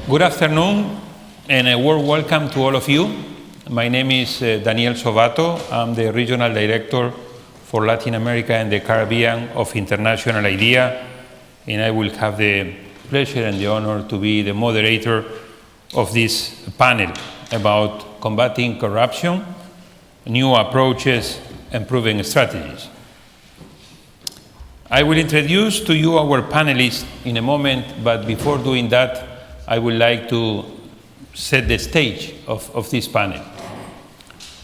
Good afternoon and a warm welcome to all of you. My name is Daniel Zovatto. I'm the Regional Director for Latin America and the Caribbean of International IDEA, and I will have the pleasure and the honor to be the moderator of this panel about combating corruption, new approaches, and proven strategies. I will introduce to you our panelists in a moment, but before doing that, I would like to set the stage of this panel.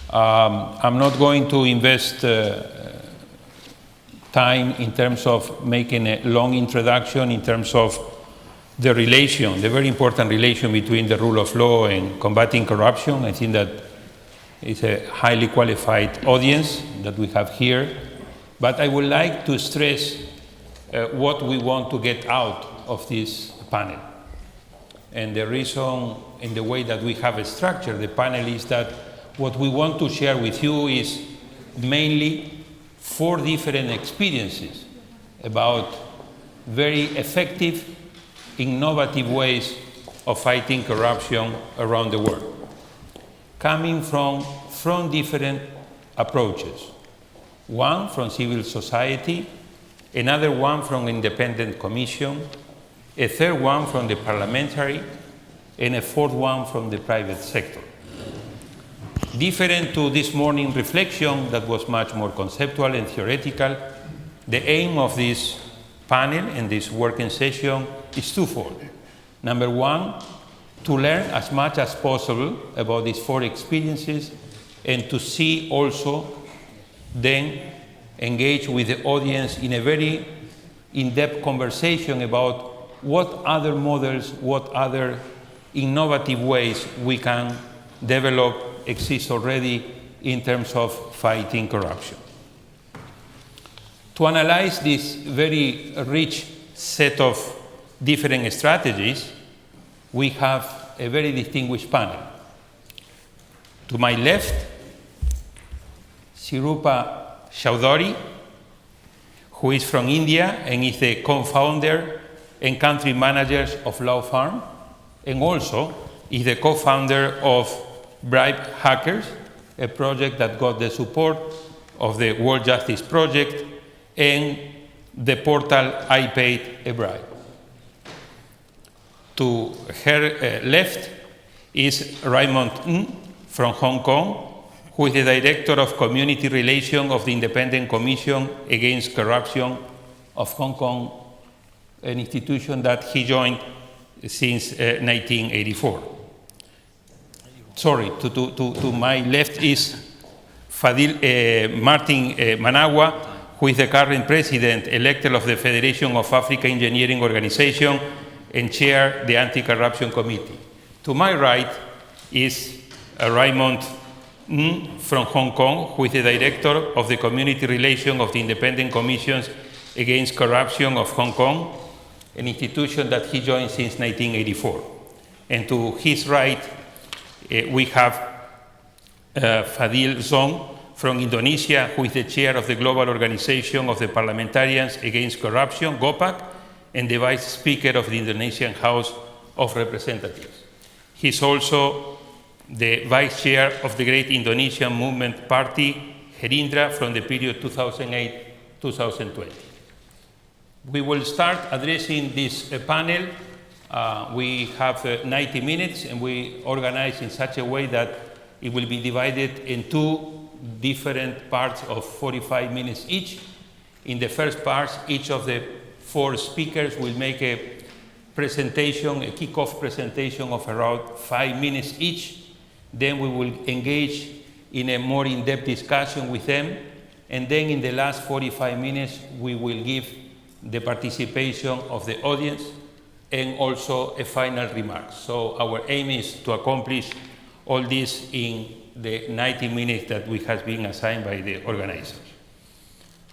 I'm not going to invest time in terms of making a long introduction in terms of the relation, the very important relation between the rule of law and combating corruption. I think that it's a highly qualified audience that we have here. But I would like to stress what we want to get out of this panel. And the reason in the way that we have structured the panel is that what we want to share with you is mainly 4 different experiences about very effective, innovative ways of fighting corruption around the world, coming from different approaches. One from civil society, another one from independent commission, a third one from the parliamentary, and a fourth one from the private sector. Different to this morning reflection that was much more conceptual and theoretical, the aim of this panel and this working session is twofold. Number one, to learn as much as possible about these 4 experiences and to see also then engage with the audience in a very in-depth conversation about what other models, what other innovative ways we can develop exist already in terms of fighting corruption. To analyze this very rich set of different strategies, we have a very distinguished panel. To my left, Sreerupa Chowdhury, who is from India and is the co-founder and country manager of Law Farm, and also is the co-founder of Bribe Hackers, a project that got the support of the World Justice Project and the portal I Paid a Bribe. To her left is Raymond from Hong Kong, who is the Director of Community Relations of the Independent Commission Against Corruption of Hong Kong, an institution that he joined since 1984. Sorry, to my left is Fadli, Martin Manuhwa, who is the current president elected of the Federation of Africa Engineering Organization and chair the Anti-Corruption Committee. To my right is Raymond from Hong Kong, who is the director of the Community Relations of the Independent Commissions Against Corruption of Hong Kong, an institution that he joined since 1984. And to his right, we have Fadli from Indonesia, who is the chair of the Global Organization of the Parliamentarians Against Corruption, Gopac, and the vice speaker of the Indonesian House of Representatives. He's also the vice chair of the Great Indonesian Movement Party, Gerindra, from the period 2008-2020. We will start addressing this panel. We have 90 minutes, and we organize in such a way that it will be divided in 2 different parts of 45 minutes each. In the first part, each of the 4 speakers will make a presentation, a kickoff presentation of around 5 minutes each. Then we will engage in a more in-depth discussion with them. And then in the last 45 minutes, we will give the participation of the audience and also a final remark. So our aim is to accomplish all this in the 90 minutes that we have been assigned by the organizers.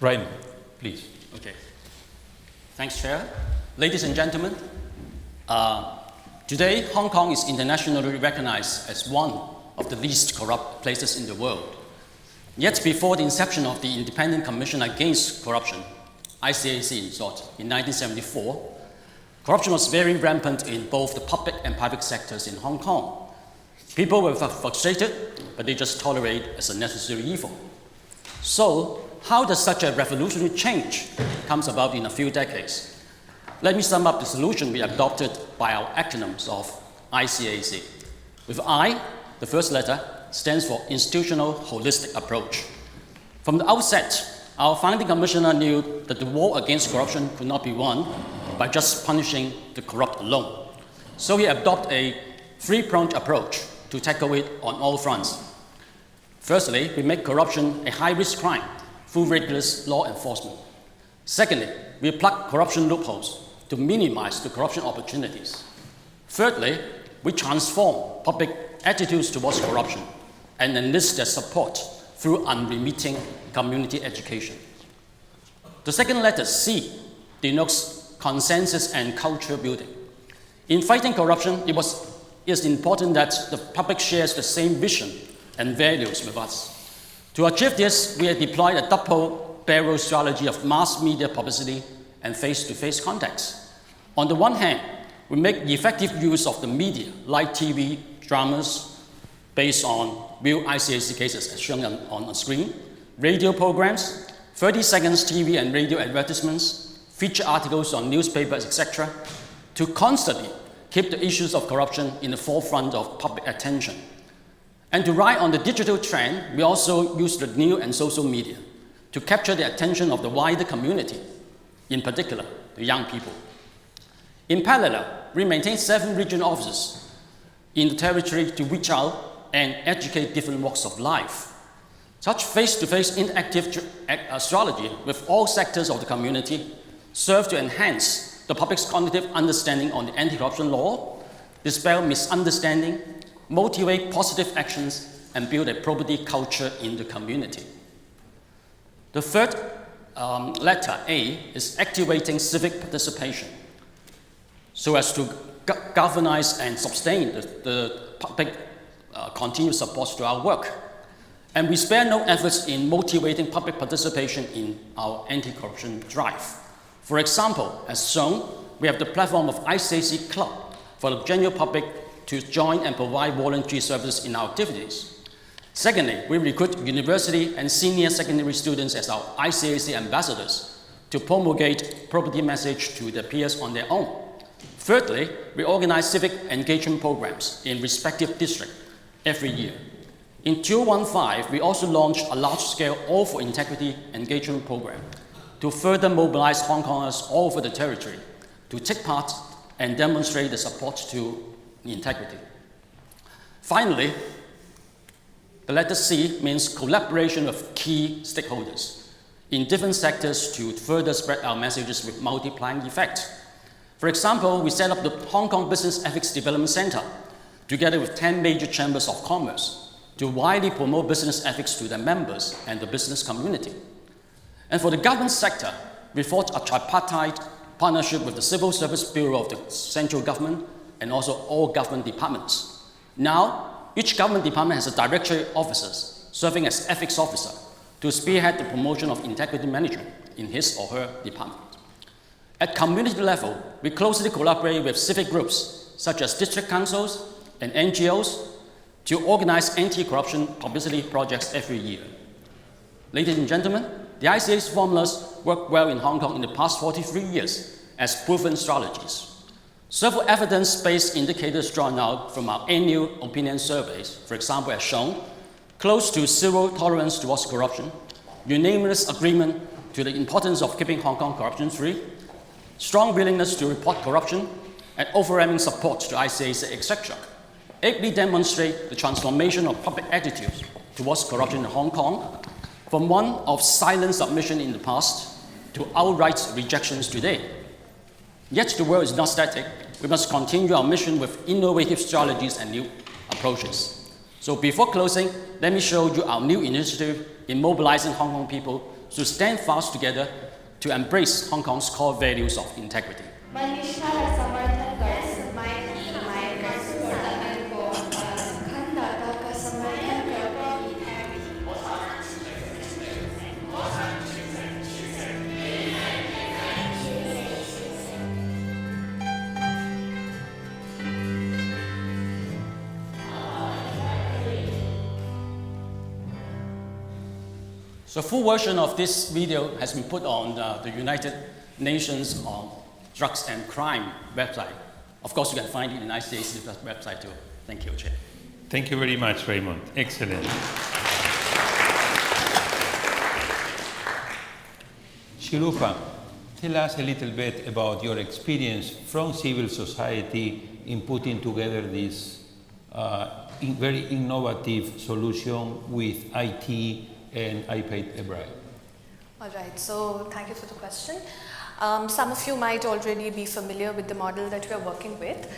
Raymond, please. Okay. Thanks, Chair. Ladies and gentlemen, today Hong Kong is internationally recognized as one of the least corrupt places in the world. Yet before the inception of the Independent Commission Against Corruption, ICAC in short, in 1974, Corruption was very rampant in both the public and private sectors in Hong Kong. People were frustrated, but they just tolerate it as a necessary evil. So, how does such a revolutionary change comes about in a few decades? Let me sum up the solution we adopted by our acronyms of ICAC. With I, the first letter, stands for Institutional Holistic Approach. From the outset, our founding commissioner knew that the war against corruption could not be won by just punishing the corrupt alone. So he adopted a three-pronged approach to tackle it on all fronts. Firstly, we make corruption a high-risk crime through rigorous law enforcement. Secondly, we plug corruption loopholes to minimize the corruption opportunities. Thirdly, we transform public attitudes towards corruption and enlist their support through unremitting community education. The second letter, C, denotes consensus and culture building. In fighting corruption, it is important that the public shares the same vision and values with us. To achieve this, we have deployed a double-barrel strategy of mass media publicity and face-to-face contacts. On the one hand, we make effective use of the media, like TV, dramas, based on real ICAC cases as shown on the screen, radio programs, 30 seconds TV and radio advertisements, feature articles on newspapers, etc., to constantly keep the issues of corruption in the forefront of public attention. And to ride on the digital trend, we also use the new and social media to capture the attention of the wider community, in particular, the young people. In parallel, we maintain 7 regional offices in the territory to reach out and educate different walks of life. Such face-to-face interactive strategy with all sectors of the community serve to enhance the public's cognitive understanding on the anti-corruption law, dispel misunderstanding, motivate positive actions, and build a probity culture in the community. The third letter, A, is activating civic participation so as to galvanize and sustain the public continued support to our work. And we spare no efforts in motivating public participation in our anti-corruption drive. For example, as shown, we have the platform of ICAC Club for the general public to join and provide voluntary services in our activities. Secondly, we recruit university and senior secondary students as our ICAC ambassadors to promulgate property message to their peers on their own. Thirdly, we organize civic engagement programs in respective districts every year. In 2015, we also launched a large-scale All for Integrity engagement program to further mobilize Hong Kongers all over the territory to take part and demonstrate the support to integrity. Finally, the letter C means collaboration with key stakeholders in different sectors to further spread our messages with multiplying effect. For example, we set up the Hong Kong Business Ethics Development Center together with 10 major chambers of commerce to widely promote business ethics to their members and the business community. And for the government sector, we forged a tripartite partnership with the Civil Service Bureau of the central government and also all government departments. Now, each government department has a directorate officers serving as ethics officer to spearhead the promotion of integrity management in his or her department. At community level, we closely collaborate with civic groups such as district councils and NGOs to organize anti-corruption publicity projects every year. Ladies and gentlemen, the ICA's formulas worked well in Hong Kong in the past 43 years as proven strategies. Several evidence-based indicators drawn out from our annual opinion surveys, for example, as shown, close to zero tolerance towards corruption, unanimous agreement to the importance of keeping Hong Kong corruption-free, strong willingness to report corruption, and overwhelming support to ICAC, etc., ably demonstrate the transformation of public attitudes towards corruption in Hong Kong from one of silent submission in the past to outright rejections today. Yet the world is not static. We must continue our mission with innovative strategies and new approaches. So before closing, let me show you our new initiative in mobilizing Hong Kong people to stand fast together to embrace Hong Kong's core values of integrity. So full version of this video has been put on the United Nations Drugs and Crime website. Of course, you can find it in ICAC's website too. Thank you, Chair. Thank you very much, Raymond. Excellent. Sreerupa, tell us a little bit about your experience from civil society in putting together this very innovative solution with IT and I Paid a Bribe. All right, so thank you for the question. Some of you might already be familiar with the model that we are working with.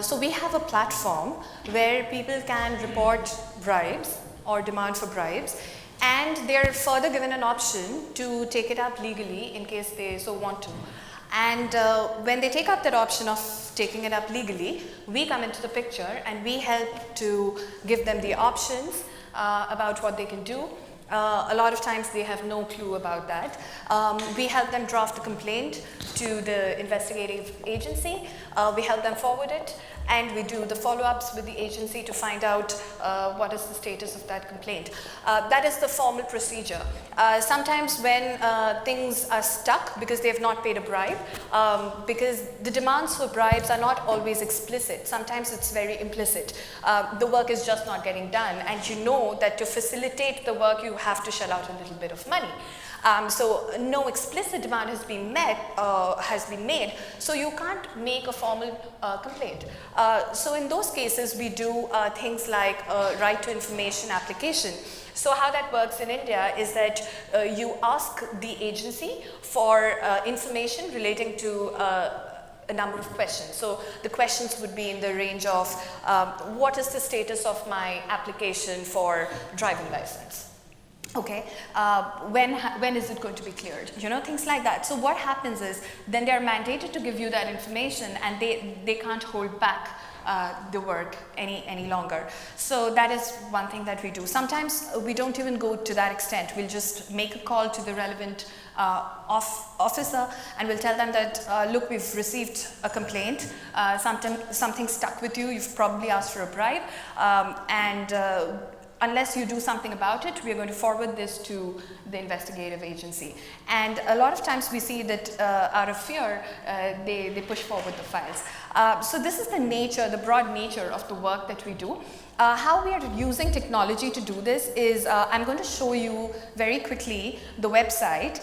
So we have a platform where people can report bribes or demand for bribes, and they're further given an option to take it up legally in case they so want to. And when they take up that option of taking it up legally, we come into the picture and we help to give them the options about what they can do. A lot of times they have no clue about that. We help them draft a complaint to the investigative agency. We help them forward it, and we do the follow-ups with the agency to find out what is the status of that complaint. That is the formal procedure. Sometimes when things are stuck because they have not paid a bribe, because the demands for bribes are not always explicit. Sometimes it's very implicit. The work is just not getting done, and you know that to facilitate the work you have to shell out a little bit of money. So no explicit demand has been made, so you can't make a formal complaint. So in those cases, we do things like right to information application. So how that works in India is that you ask the agency for information relating to a number of questions. So the questions would be in the range of what is the status of my application for driving license? Okay, when is it going to be cleared? You know, things like that. So what happens is then they are mandated to give you that information, and they can't hold back the work any longer. So that is one thing that we do. Sometimes we don't even go to that extent. We'll just make a call to the relevant officer, and we'll tell them that, look, we've received a complaint, something stuck with you, you've probably asked for a bribe, unless you do something about it, we are going to forward this to the investigative agency. And a lot of times we see that out of fear, they push forward the files. So this is the nature, the broad nature of the work that we do. How we are using technology to do this is, I'm going to show you very quickly the website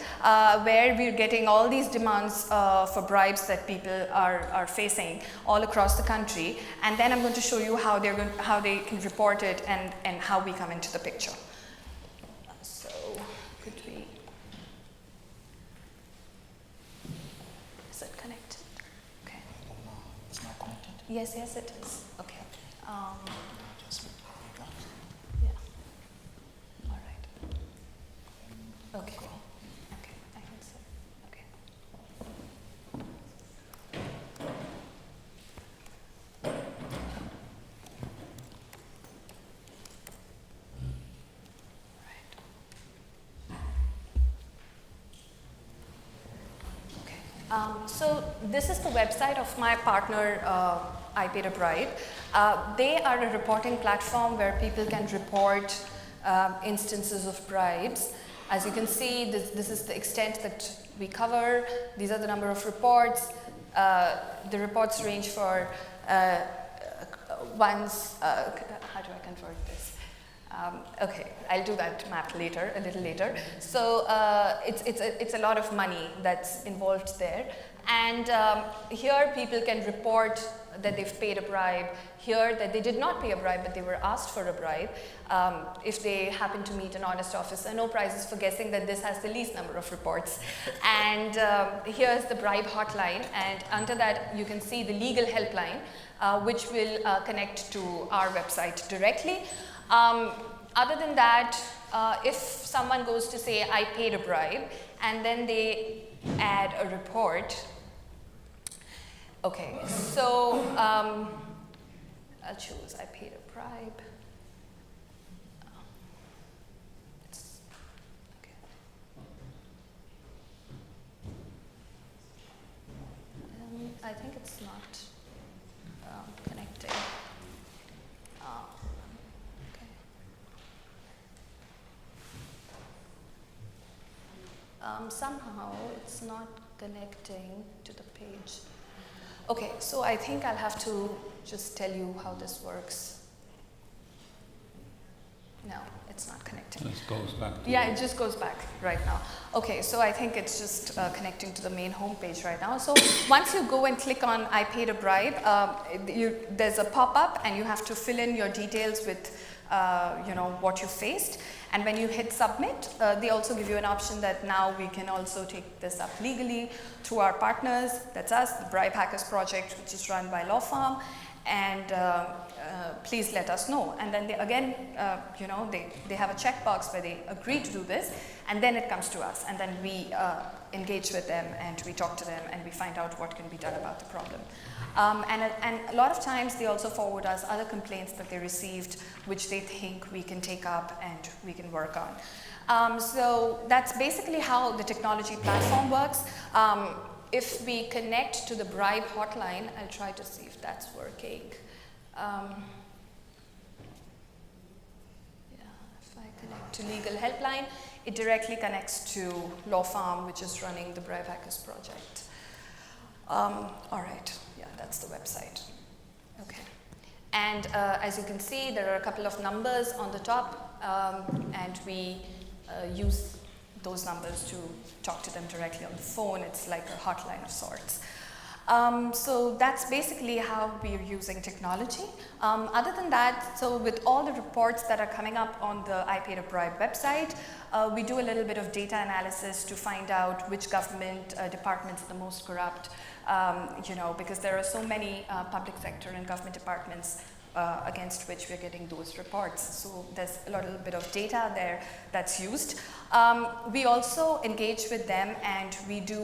where we're getting all these demands for bribes that people are facing all across the country, and then I'm going to show you how they can report it and how we come into the picture. So could we? Is it connected? Okay. It's not connected. Yes, it is. Okay. Okay. Okay, I can see. Okay. Okay. So this is the website of my partner, I Paid a Bribe. They are a reporting platform where people can report instances of bribes. As you can see, this is the extent that we cover. These are the number of reports. The reports range for how do I convert this? Okay, I'll do that map later, a little later. So it's a lot of money that's involved there. And here people can report that they've paid a bribe, here that they did not pay a bribe but they were asked for a bribe. If they happen to meet an honest officer, no prizes for guessing that this has the least number of reports. And here's the Bribe Hotline, and under that you can see the legal helpline, which will connect to our website directly. Other than that, if someone goes to say, I paid a bribe, and then they add a report. Okay, so I'll choose I paid a bribe. I think it's not connecting. Okay. Somehow it's not connecting to the page. Okay, so I think I'll have to just tell you how this works. No, it's not connecting. It goes back. Yeah, it just goes back right now. Okay, so I think it's just connecting to the main homepage right now. So once you go and click on I paid a bribe, there's a pop-up and you have to fill in your details with what you faced. And when you hit submit, they also give you an option that now we can also take this up legally through our partners. That's us, the Bribe Hackers Project, which is run by law firm. And please let us know. And then they have a checkbox where they agree to do this, and then it comes to us, and then we engage with them and we talk to them and we find out what can be done about the problem. And a lot of times they also forward us other complaints that they received, which they think we can take up and we can work on. So that's basically how the technology platform works. If we connect to the Bribe Hotline, I'll try to see if that's working. If I connect to Legal Helpline, it directly connects to Law Farm, which is running the Bribe Hackers Project. All right, yeah, that's the website. Okay. And as you can see, there are a couple of numbers on the top, and we use those numbers to talk to them directly on the phone. It's like a hotline of sorts. So that's basically how we're using technology. Other than that, so with all the reports that are coming up on the I Paid a Bribe website, we do a little bit of data analysis to find out which government departments are the most corrupt, because there are so many public sector and government departments against which we're getting those reports. So there's a little bit of data there that's used. We also engage with them and we do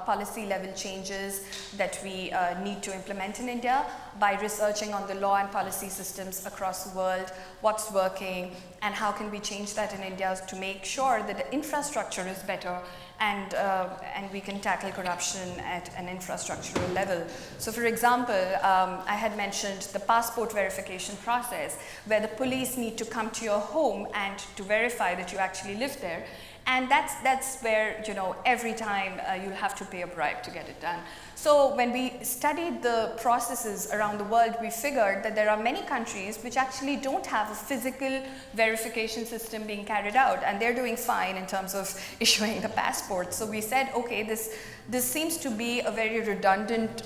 policy level changes that we need to implement in India by researching on the law and policy systems across the world, what's working, and how can we change that in India to make sure that the infrastructure is better and we can tackle corruption at an infrastructural level. So for example, I had mentioned the passport verification process where the police need to come to your home and to verify that you actually live there. And that's where, every time you'll have to pay a bribe to get it done. So when we studied the processes around the world, we figured that there are many countries which actually don't have a physical verification system being carried out, and they're doing fine in terms of issuing the passport. So we said, okay, this seems to be a very redundant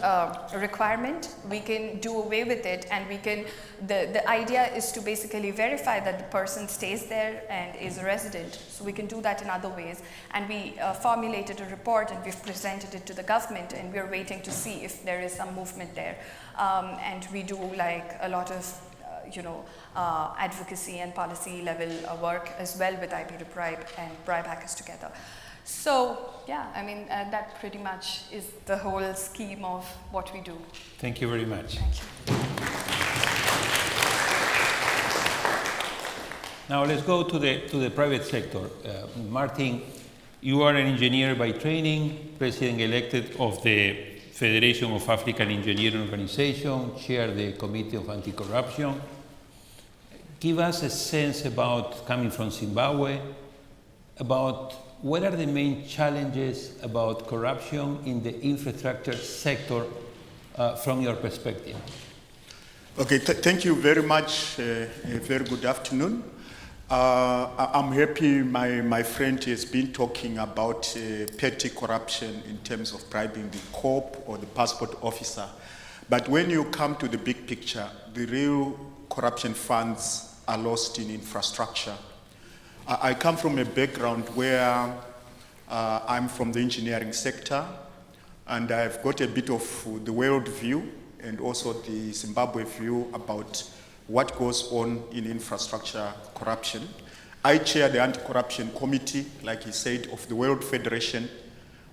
requirement. We can do away with it, and we can. The idea is to basically verify that the person stays there and is a resident. So we can do that in other ways. And we formulated a report and we've presented it to the government, and we're waiting to see if there is some movement there. And we do like a lot of advocacy and policy level work as well with I Paid a Bribe and Bribe Hackers together. So yeah, I mean, that pretty much is the whole scheme of what we do. Thank you very much. Thank you. Now let's go to the private sector. Martin, you are an engineer by training, president elected of the Federation of African Engineering Organization, chair the Committee of Anticorruption. Give us a sense about, coming from Zimbabwe, about what are the main challenges about corruption in the infrastructure sector from your perspective? Okay, thank you very much. A very good afternoon. I'm happy my friend has been talking about petty corruption in terms of bribing the cop or the passport officer. But when you come to the big picture, the real corruption funds are lost in infrastructure. I come from a background where I'm from the engineering sector, and I've got a bit of the world view and also the Zimbabwe view about what goes on in infrastructure corruption. I chair the Anti-Corruption Committee, like he said, of the World Federation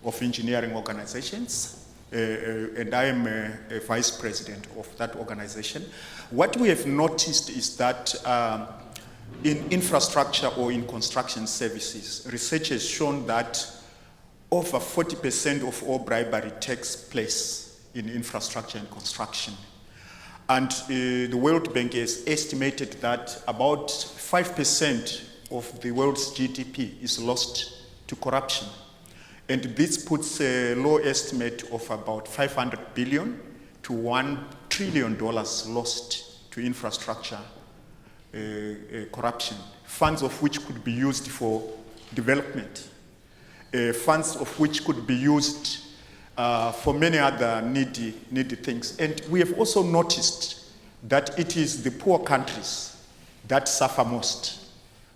of Engineering Organizations, and I am a vice president of that organization. What we have noticed is that in infrastructure or in construction services, research has shown that over 40% of all bribery takes place in infrastructure and construction. And the World Bank has estimated that about 5% of the world's GDP is lost to corruption. And this puts a low estimate of about 500 billion to $1 trillion lost to infrastructure corruption, funds of which could be used for development, funds of which could be used for many other needy things. And we have also noticed that it is the poor countries that suffer most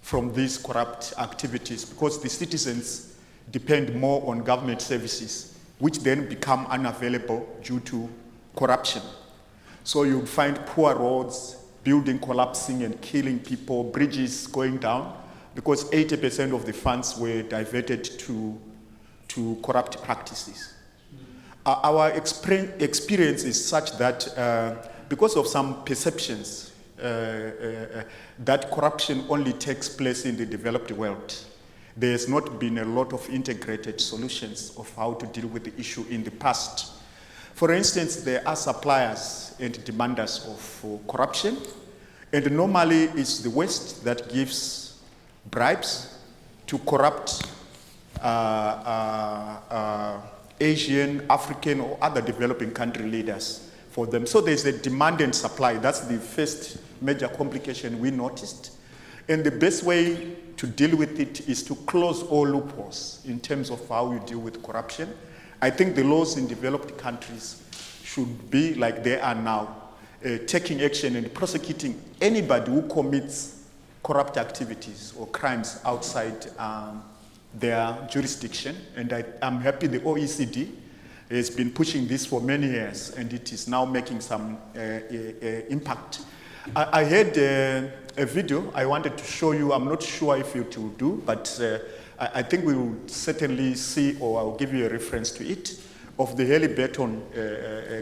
from these corrupt activities because the citizens depend more on government services, which then become unavailable due to corruption. So you'd find poor roads, building collapsing and killing people, bridges going down, because 80% of the funds were diverted to corrupt practices. Our experience is such that because of some perceptions that corruption only takes place in the developed world, there has not been a lot of integrated solutions of how to deal with the issue in the past. For instance, there are suppliers and demanders of corruption, and normally it's the West that gives bribes to corrupt Asian, African, or other developing country leaders for them. So there's a demand and supply. That's the first major complication we noticed. And the best way to deal with it is to close all loopholes in terms of how you deal with corruption. I think the laws in developed countries should be like they are now, taking action and prosecuting anybody who commits corrupt activities or crimes outside their jurisdiction. And I'm happy the OECD has been pushing this for many years, and it is now making some impact. I had a video I wanted to show you. I'm not sure if it will do, but I think we will certainly see, or I'll give you a reference to it, of the Halliburton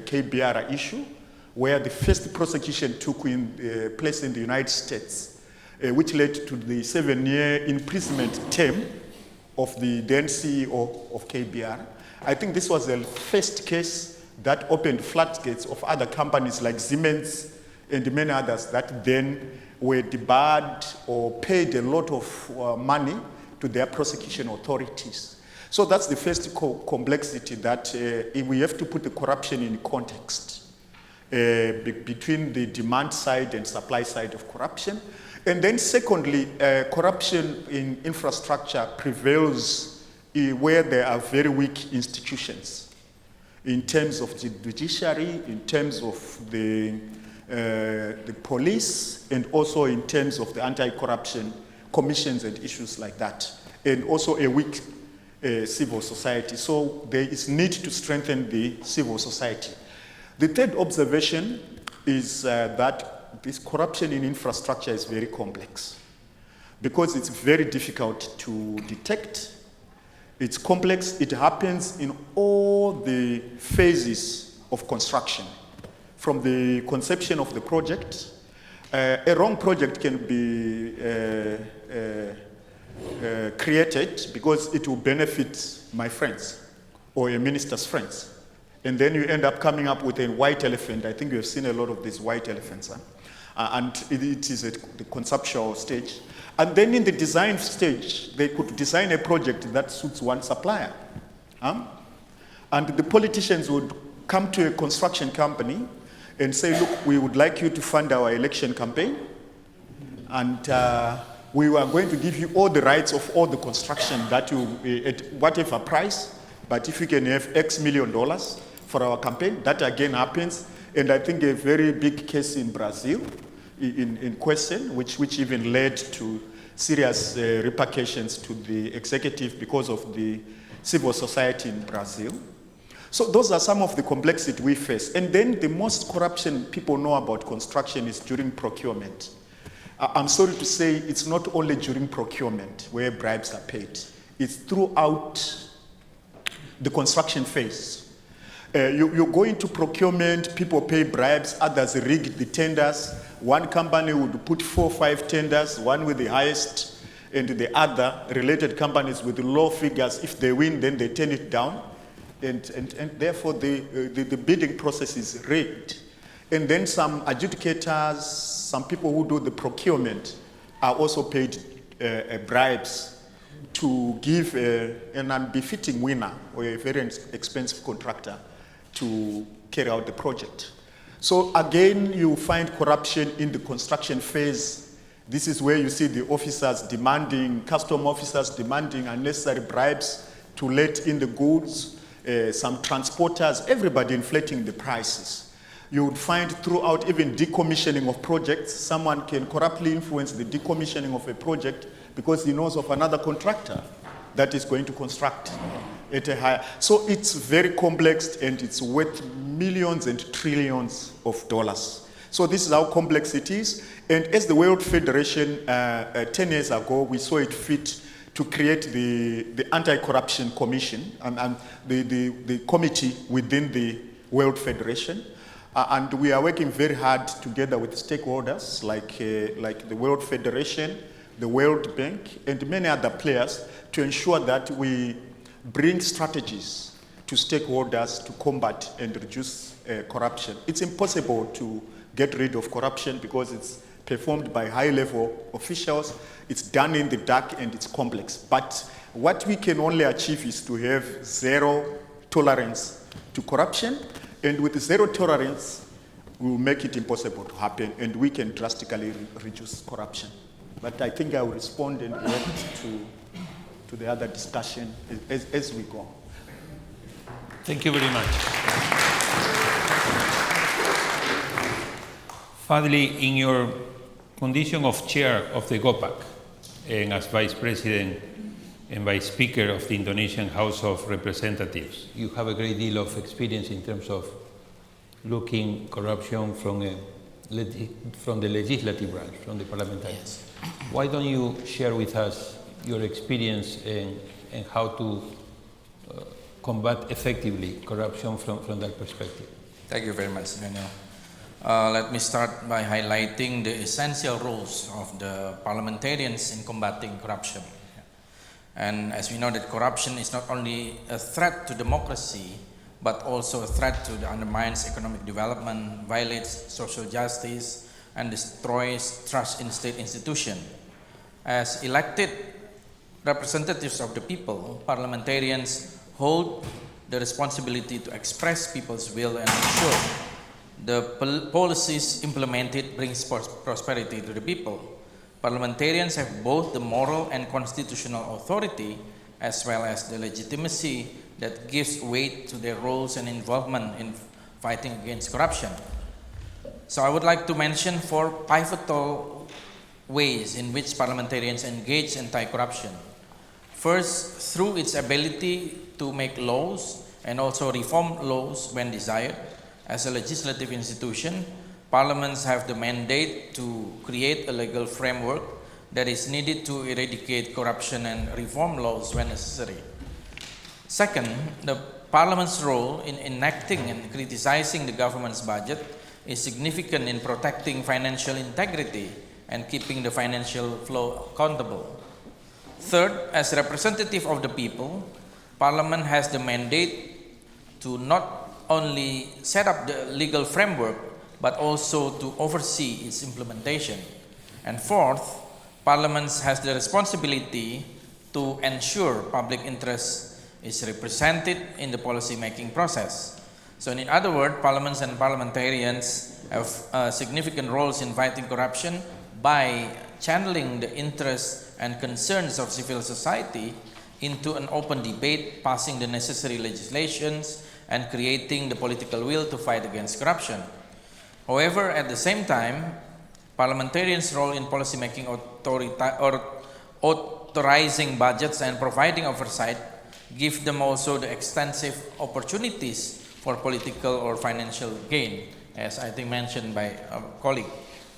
KBR issue, where the first prosecution took place in the United States, which led to the 7-year imprisonment term of the then CEO of KBR. I think this was the first case that opened floodgates of other companies like Siemens and many others that then were debarred or paid a lot of money to their prosecution authorities. So that's the first complexity, that we have to put the corruption in context between the demand side and supply side of corruption. And then secondly, corruption in infrastructure prevails where there are very weak institutions in terms of the judiciary, in terms of the police, and also in terms of the anti-corruption commissions and issues like that, and also a weak civil society. So there is need to strengthen the civil society. The third observation is that this corruption in infrastructure is very complex because it's very difficult to detect. It's complex. It happens in all the phases of construction. From the conception of the project, a wrong project can be created because it will benefit my friends or a minister's friends. And then you end up coming up with a white elephant. I think you have seen a lot of these white elephants. And it is at the conceptual stage. And then in the design stage, they could design a project that suits one supplier. And the politicians would come to a construction company and say, look, we would like you to fund our election campaign. And we are going to give you all the rights of all the construction that you, at whatever price, but if you can have X million dollars for our campaign, that again happens. And I think a very big case in Brazil in question, which even led to serious repercussions to the executive because of the civil society in Brazil. So those are some of the complexity we face. And then the most corruption people know about construction is during procurement. I'm sorry to say it's not only during procurement where bribes are paid. It's throughout the construction phase. You go into procurement, people pay bribes, others rig the tenders. One company would put 4 or 5 tenders, one with the highest, and the other related companies with low figures. If they win, then they turn it down. And therefore, the bidding process is rigged. And then some adjudicators, some people who do the procurement are also paid bribes to give an unbefitting winner or a very expensive contractor to carry out the project. So again, you find corruption in the construction phase. This is where you see the officers demanding, custom officers demanding unnecessary bribes to let in the goods, some transporters, everybody inflating the prices. You would find throughout even decommissioning of projects, someone can corruptly influence the decommissioning of a project because he knows of another contractor that is going to construct at a higher. So it's very complex and it's worth millions and trillions of dollars. So this is how complex it is. And as the World Federation, 10 years ago, we saw it fit to create the Anticorruption Commission and the committee within the World Federation. And we are working very hard together with stakeholders like the World Federation, the World Bank, and many other players to ensure that we bring strategies to stakeholders to combat and reduce corruption. It's impossible to get rid of corruption because it's performed by high-level officials. It's done in the dark and it's complex. But what we can only achieve is to have zero tolerance to corruption. And with zero tolerance, we will make it impossible to happen and we can drastically reduce corruption. But I think I will respond and react to the other discussion as we go. Thank you very much. Fadli, in your condition of chair of the Gopac and as vice president and vice speaker of the Indonesian House of Representatives, you have a great deal of experience in terms of looking corruption from the legislative branch, from the parliamentarians. Yes. Why don't you share with us your experience and how to combat effectively corruption from that perspective? Thank you very much, Daniel. Let me start by highlighting the essential roles of the parliamentarians in combating corruption. And as we know that corruption is not only a threat to democracy, but also a threat to the undermines economic development, violates social justice, and destroys trust in state institutions. As elected representatives of the people, parliamentarians hold the responsibility to express people's will and ensure the policies implemented brings prosperity to the people. Parliamentarians have both the moral and constitutional authority as well as the legitimacy that gives weight to their roles and involvement in fighting against corruption. So I would like to mention 4 pivotal ways in which parliamentarians engage anti-corruption. First, through its ability to make laws and also reform laws when desired. As a legislative institution, parliaments have the mandate to create a legal framework that is needed to eradicate corruption and reform laws when necessary. Second, the Parliament's role in enacting and criticizing the government's budget is significant in protecting financial integrity and keeping the financial flow accountable. Third, as representative of the people, Parliament has the mandate to not only set up the legal framework, but also to oversee its implementation. And fourth, Parliament has the responsibility to ensure public interest is represented in the policy-making process. So in other words, parliaments and parliamentarians have significant roles in fighting corruption by channeling the interests and concerns of civil society into an open debate, passing the necessary legislations, and creating the political will to fight against corruption. However, at the same time, parliamentarians' role in policy-making authorizing budgets and providing oversight give them also the extensive opportunities for political or financial gain, as I think mentioned by a colleague.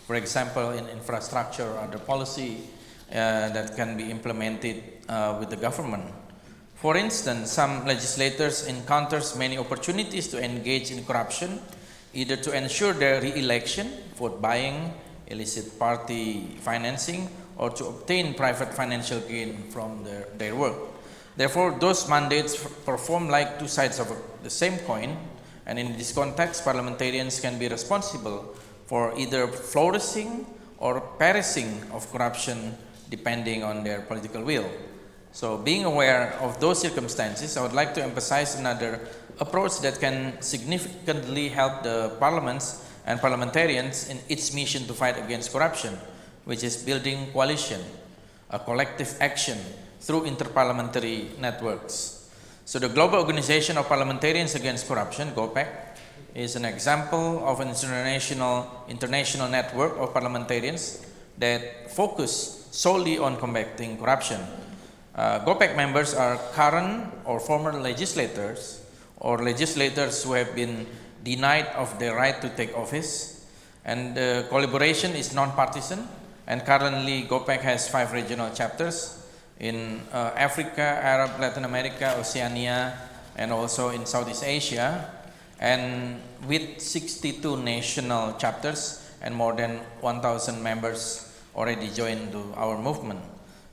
For example, in infrastructure or other policy that can be implemented with the government. For instance, some legislators encounters many opportunities to engage in corruption, either to ensure their re-election, vote buying, illicit party financing, or to obtain private financial gain from their work. Therefore, those mandates perform like two sides of the same coin, and in this context, parliamentarians can be responsible for either flourishing or perishing of corruption depending on their political will. So being aware of those circumstances, I would like to emphasize another approach that can significantly help the parliaments and parliamentarians in its mission to fight against corruption, which is building coalition, a collective action through inter-parliamentary networks. So the Global Organization of Parliamentarians Against Corruption, Gopac, is an example of an international network of parliamentarians that focus solely on combating corruption. Gopac members are current or former legislators or legislators who have been denied of their right to take office, and the collaboration is non-partisan, and currently Gopac has 5 regional chapters in Africa, Arab, Latin America, Oceania, and also in Southeast Asia, and with 62 national chapters and more than 1,000 members already joined to our movement.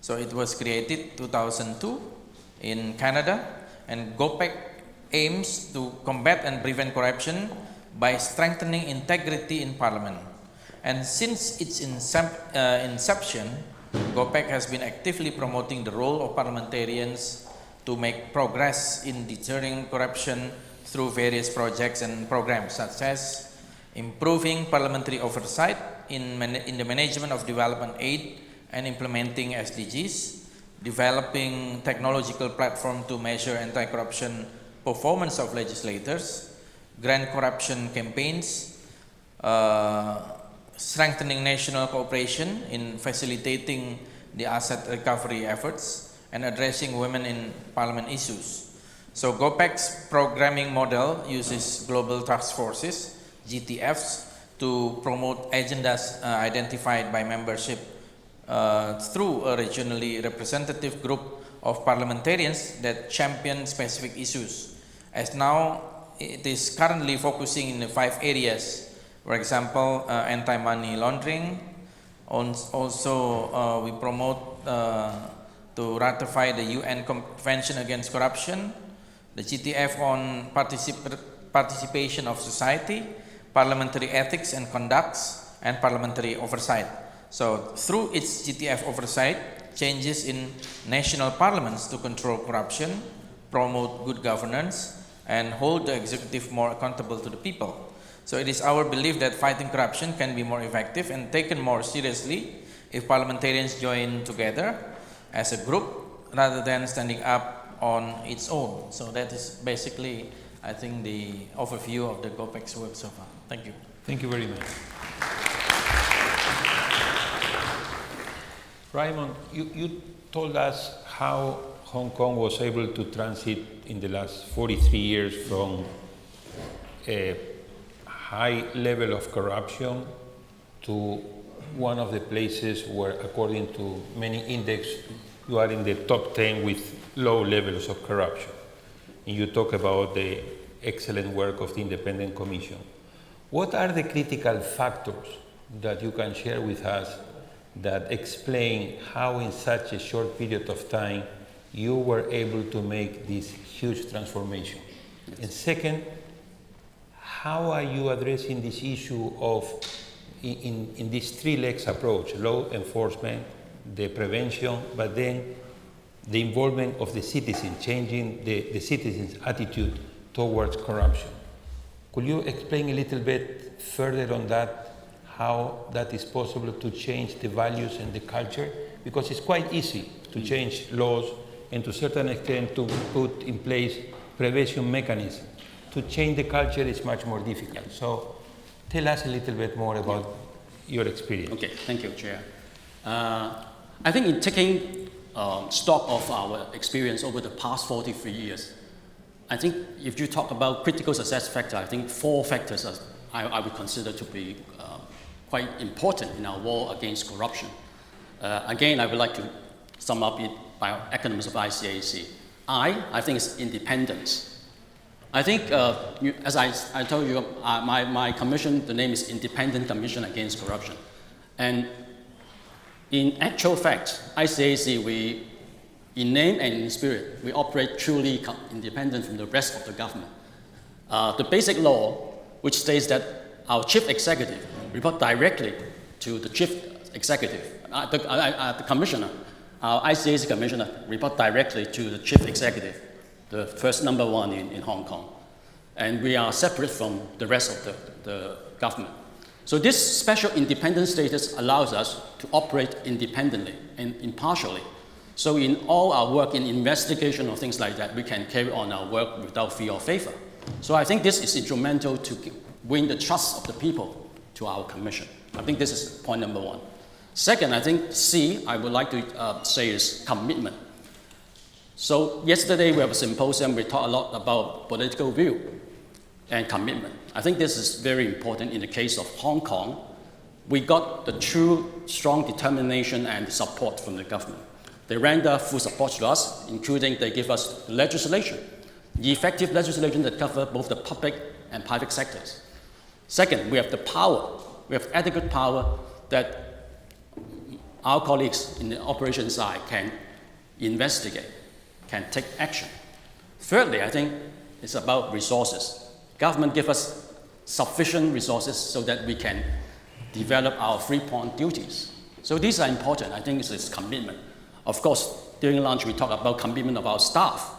So it was created 2002 in Canada, and Gopac aims to combat and prevent corruption by strengthening integrity in Parliament. And since its inception, Gopac has been actively promoting the role of parliamentarians to make progress in deterring corruption through various projects and programs, such as improving parliamentary oversight in the management of development aid and implementing SDGs, developing technological platform to measure anti-corruption performance of legislators, grant corruption campaigns, strengthening national cooperation in facilitating the asset recovery efforts, and addressing women in parliament issues. So Gopac's programming model uses global task forces, GTFs, to promote agendas identified by membership through a regionally representative group of parliamentarians that champion specific issues. As now, it is currently focusing in 5 areas. For example, anti-money laundering. Also, we promote to ratify the UN Convention Against Corruption, the GTF on participation of society, parliamentary ethics and conducts, and parliamentary oversight. So through its GTF oversight, changes in national parliaments to control corruption, promote good governance, and hold the executive more accountable to the people. So it is our belief that fighting corruption can be more effective and taken more seriously if parliamentarians join together as a group rather than standing up on its own. So that is basically, I think, the overview of the Gopac's work so far. Thank you. Thank you very much. Raymond, you told us how Hong Kong was able to transit in the last 43 years from a high level of corruption to one of the places where, according to many indexes, you are in the top 10 with low levels of corruption. And you talk about the excellent work of the Independent Commission. What are the critical factors that you can share with us that explain how in such a short period of time you were able to make this huge transformation? And second, how are you addressing this issue of, in this 3 legs approach, law enforcement, the prevention, but then the involvement of the citizen, changing the citizens' attitude towards corruption? Could you explain a little bit further on that, how that is possible to change the values and the culture? Because it's quite easy to change laws and to a certain extent to put in place prevention mechanisms. To change the culture is much more difficult. So tell us a little bit more about your experience. Okay, thank you, Chair. I think in taking stock of our experience over the past 43 years, I think if you talk about critical success factor, I think 4 factors I would consider to be quite important in our war against corruption. Again, I would like to sum up it by acronyms of ICAC. I think it's independence. I think, as I told you, my commission, the name is Independent Commission Against Corruption. And in actual fact, ICAC, we, in name and in spirit, we operate truly independent from the rest of the government. The basic law, which states that our chief executive report directly to the chief executive, the commissioner, our ICAC commissioner report directly to the chief executive, the first number one in Hong Kong. And we are separate from the rest of the government. So this special independent status allows us to operate independently and impartially. So in all our work in investigation or things like that, we can carry on our work without fear or favor. So I think this is instrumental to win the trust of the people to our commission. I think this is point number one. Second, I think C, I would like to say is commitment. So yesterday we have a symposium, we talked a lot about political view and commitment. I think this is very important in the case of Hong Kong. We got the true strong determination and support from the government. They render full support to us, including they give us legislation, the effective legislation that covers both the public and private sectors. Second, we have the power, we have adequate power that our colleagues in the operations side can investigate, can take action. Thirdly, I think it's about resources. Government gives us sufficient resources so that we can develop our three-point duties. So these are important. I think it's commitment. Of course, during lunch we talk about commitment of our staff.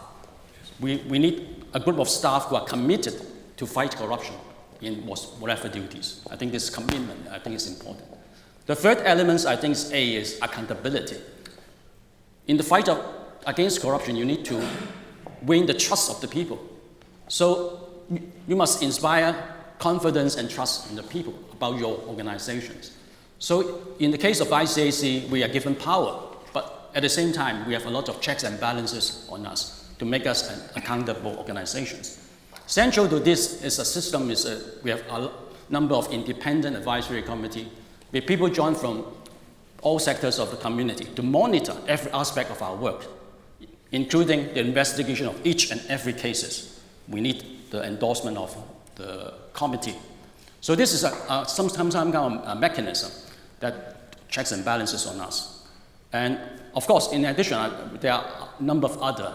We need a group of staff who are committed to fight corruption in whatever duties. I think this commitment, I think is important. The third element, I think, is accountability. In the fight against corruption, you need to win the trust of the people. So you must inspire confidence and trust in the people about your organizations. So in the case of ICAC, we are given power, but at the same time, we have a lot of checks and balances on us to make us an accountable organizations. Central to this is a system, we have a number of independent advisory committees where people join from all sectors of the community to monitor every aspect of our work, including the investigation of each and every cases. We need the endorsement of the committee. So this is some kind of mechanism that checks and balances on us. And of course, in addition, there are a number of other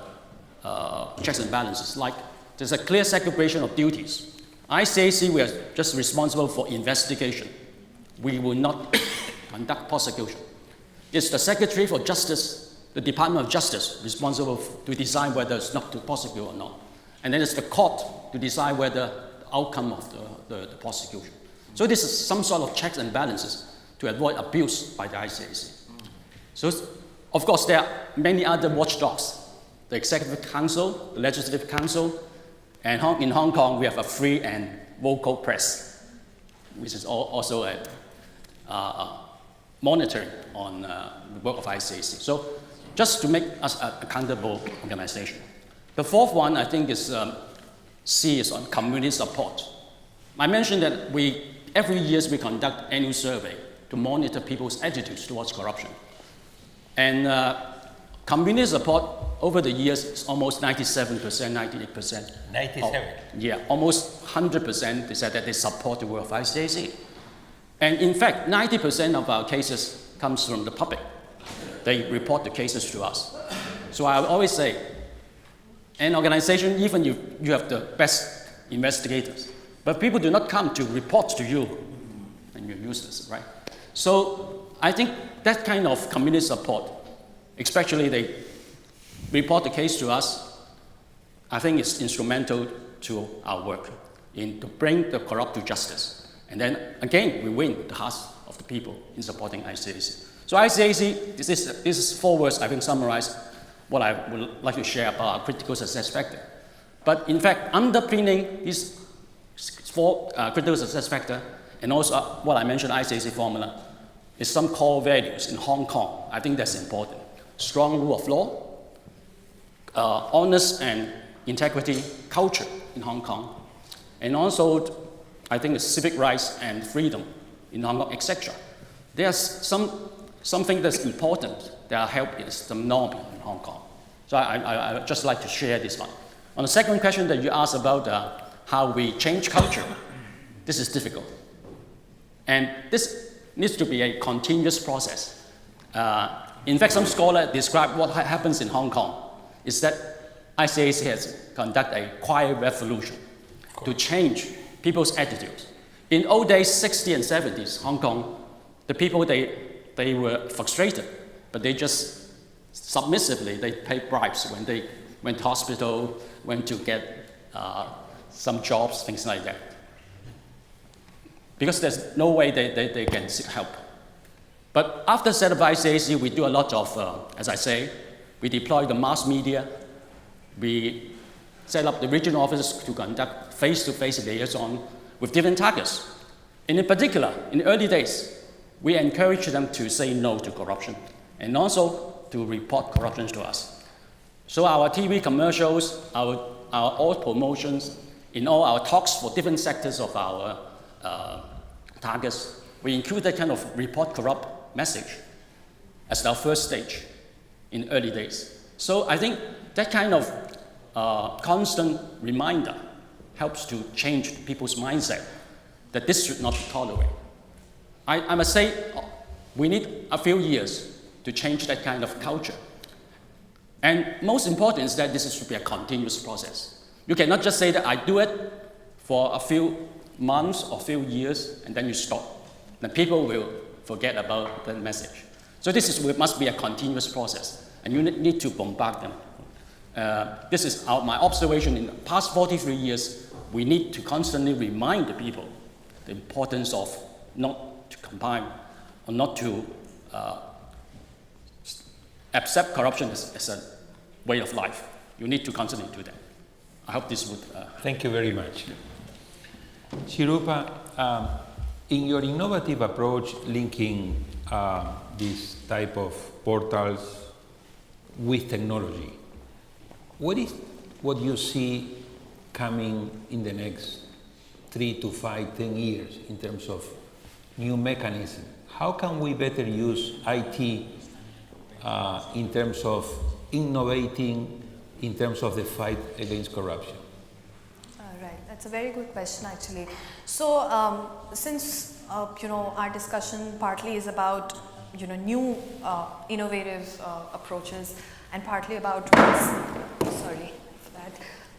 checks and balances, like there's a clear segregation of duties. ICAC, we are just responsible for investigation. We will not conduct prosecution. It's the Secretary for Justice, the Department of Justice, responsible to decide whether it's not to prosecute or not. And then it's the court to decide whether the outcome of the prosecution. So this is some sort of checks and balances to avoid abuse by the ICAC. So, of course, there are many other watchdogs. The Executive Council, the Legislative Council, and in Hong Kong, we have a free and vocal press, which is also monitoring on the work of ICAC. So just to make us an accountable organization. The fourth one, I think, is C, is on community support. I mentioned that every year we conduct annual survey to monitor people's attitudes towards corruption. And community support over the years is almost 97%, 98%. 97? Yeah, almost 100% they said that they support the work of ICAC. And in fact, 90% of our cases comes from the public. They report the cases to us. So I always say, an organization, even if you have the best investigators, but people do not come to report to you, and you're useless, right? So I think that kind of community support, especially they report the case to us, I think it's instrumental to our work to bring the corrupt to justice. And then again, we win the hearts of the people in supporting ICAC. So ICAC, this is 4 words I think summarize what I would like to share about our critical success factor. But in fact, underpinning these 4 critical success factor, and also what I mentioned, ICAC formula, is some core values in Hong Kong. I think that's important. Strong rule of law, honest and integrity culture in Hong Kong, and also I think it's civic rights and freedom in Hong Kong, etc. There's something that's important that help is the norm in Hong Kong. So I just like to share this one. On the second question that you asked about how we change culture, this is difficult. And this needs to be a continuous process. In fact, some scholars describe what happens in Hong Kong is that ICAC has conducted a quiet revolution to change people's attitudes. In old days, 60s and 70s, Hong Kong, the people, they were frustrated, but they just submissively, they pay bribes when they went to hospital, went to get some jobs, things like that. Because there's no way they can seek help. But after set up ICAC, we do a lot of, as I say, we deploy the mass media, we set up the regional offices to conduct face-to-face liaison with different targets. And in particular, in the early days, we encourage them to say no to corruption and also to report corruption to us. So our TV commercials, our all promotions, in all our talks for different sectors of our targets, we include that kind of report corrupt message as our first stage in early days. So I think that kind of constant reminder helps to change people's mindset that this should not be tolerated. I must say, we need a few years to change that kind of culture. And most important is that this should be a continuous process. You cannot just say that I do it for a few months or few years and then you stop. Then people will forget about the message. So must be a continuous process, and you need to bombard them. This is my observation in the past 43 years. We need to constantly remind the people the importance of not to combine or not to accept corruption as a way of life. You need to constantly do that. I hope this would... Thank you very much. Sreerupa, in your innovative approach linking this type of portals with technology, what is what you see coming in the next 3 to 5, 10 years in terms of new mechanisms? How can we better use IT in terms of innovating, in terms of the fight against corruption? Right, that's a very good question actually. So since our discussion partly is about new innovative approaches and partly about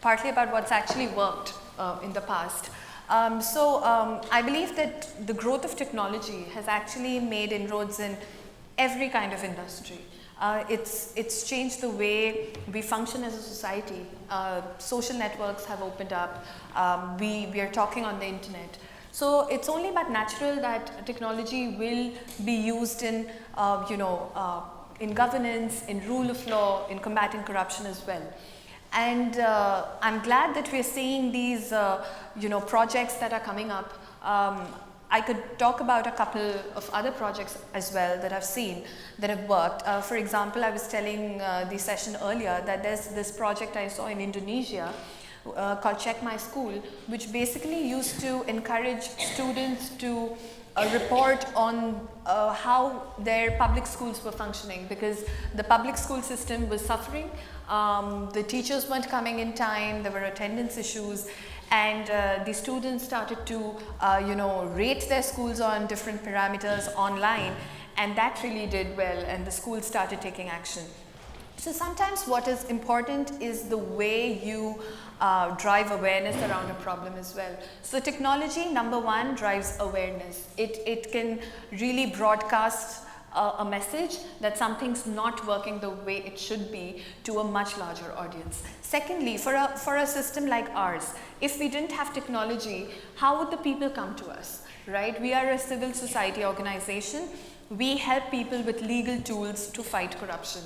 partly about what's actually worked in the past. I believe that the growth of technology has actually made inroads in every kind of industry. It's changed the way we function as a society. Social networks have opened up. We are talking on the internet. So it's only but natural that technology will be used in, in governance, in rule of law, in combating corruption as well. And I'm glad that we're seeing these, projects that are coming up. I could talk about a couple of other projects as well that I've seen that have worked. For example, I was telling the session earlier that there's this project I saw in Indonesia called Check My School, which basically used to encourage students to report on how their public schools were functioning, because the public school system was suffering. The teachers weren't coming in time, there were attendance issues, and the students started to rate their schools on different parameters online, and that really did well, and the schools started taking action. So sometimes what is important is the way you drive awareness around a problem as well. So technology, number one, drives awareness. It can really broadcast a message that something's not working the way it should be to a much larger audience. Secondly, for a system like ours, if we didn't have technology, how would the people come to us, right? We are a civil society organization. We help people with legal tools to fight corruption.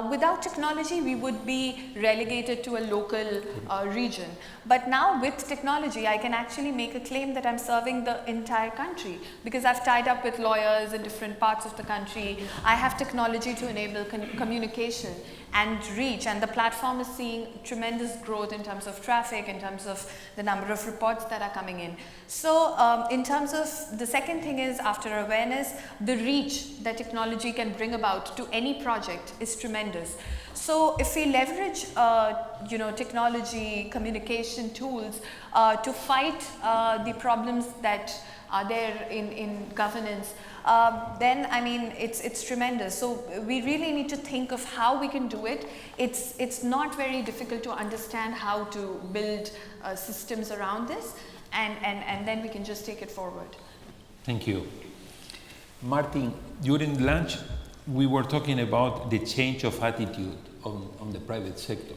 Without technology, we would be relegated to a local region. But now with technology, I can actually make a claim that I'm serving the entire country, because I've tied up with lawyers in different parts of the country. I have technology to enable communication and reach, and the platform is seeing tremendous growth in terms of traffic, in terms of the number of reports that are coming in. So in terms of the second thing is, after awareness, the reach that technology can bring about to any project is tremendous. So if we leverage technology, communication tools to fight the problems that are there in governance, then I mean it's tremendous. So we really need to think of how we can do it. It's not very difficult to understand how to build systems around this, and then we can just take it forward. Thank you. Martin, during lunch we were talking about the change of attitude on the private sector.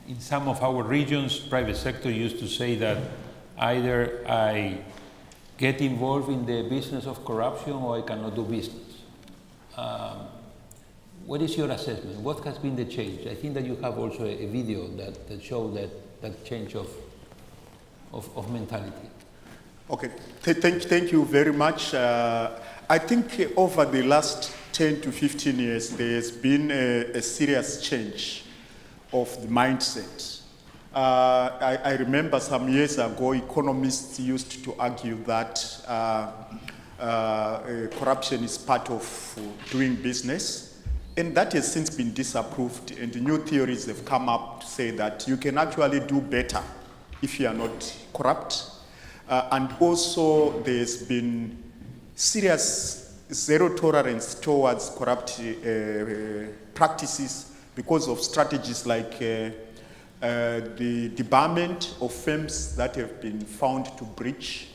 In some of our regions, private sector used to say that either I get involved in the business of corruption or I cannot do business. What is your assessment? What has been the change? I think that you have also a video that shows that change of mentality. Okay, thank you very much. I think over the last 10 to 15 years, there's been a serious change of the mindset. I remember some years ago, economists used to argue that corruption is part of doing business, and that has since been disapproved, and new theories have come up to say that you can actually do better if you are not corrupt. And also there's been serious zero tolerance towards corrupt practices because of strategies like the debarment of firms that have been found to breach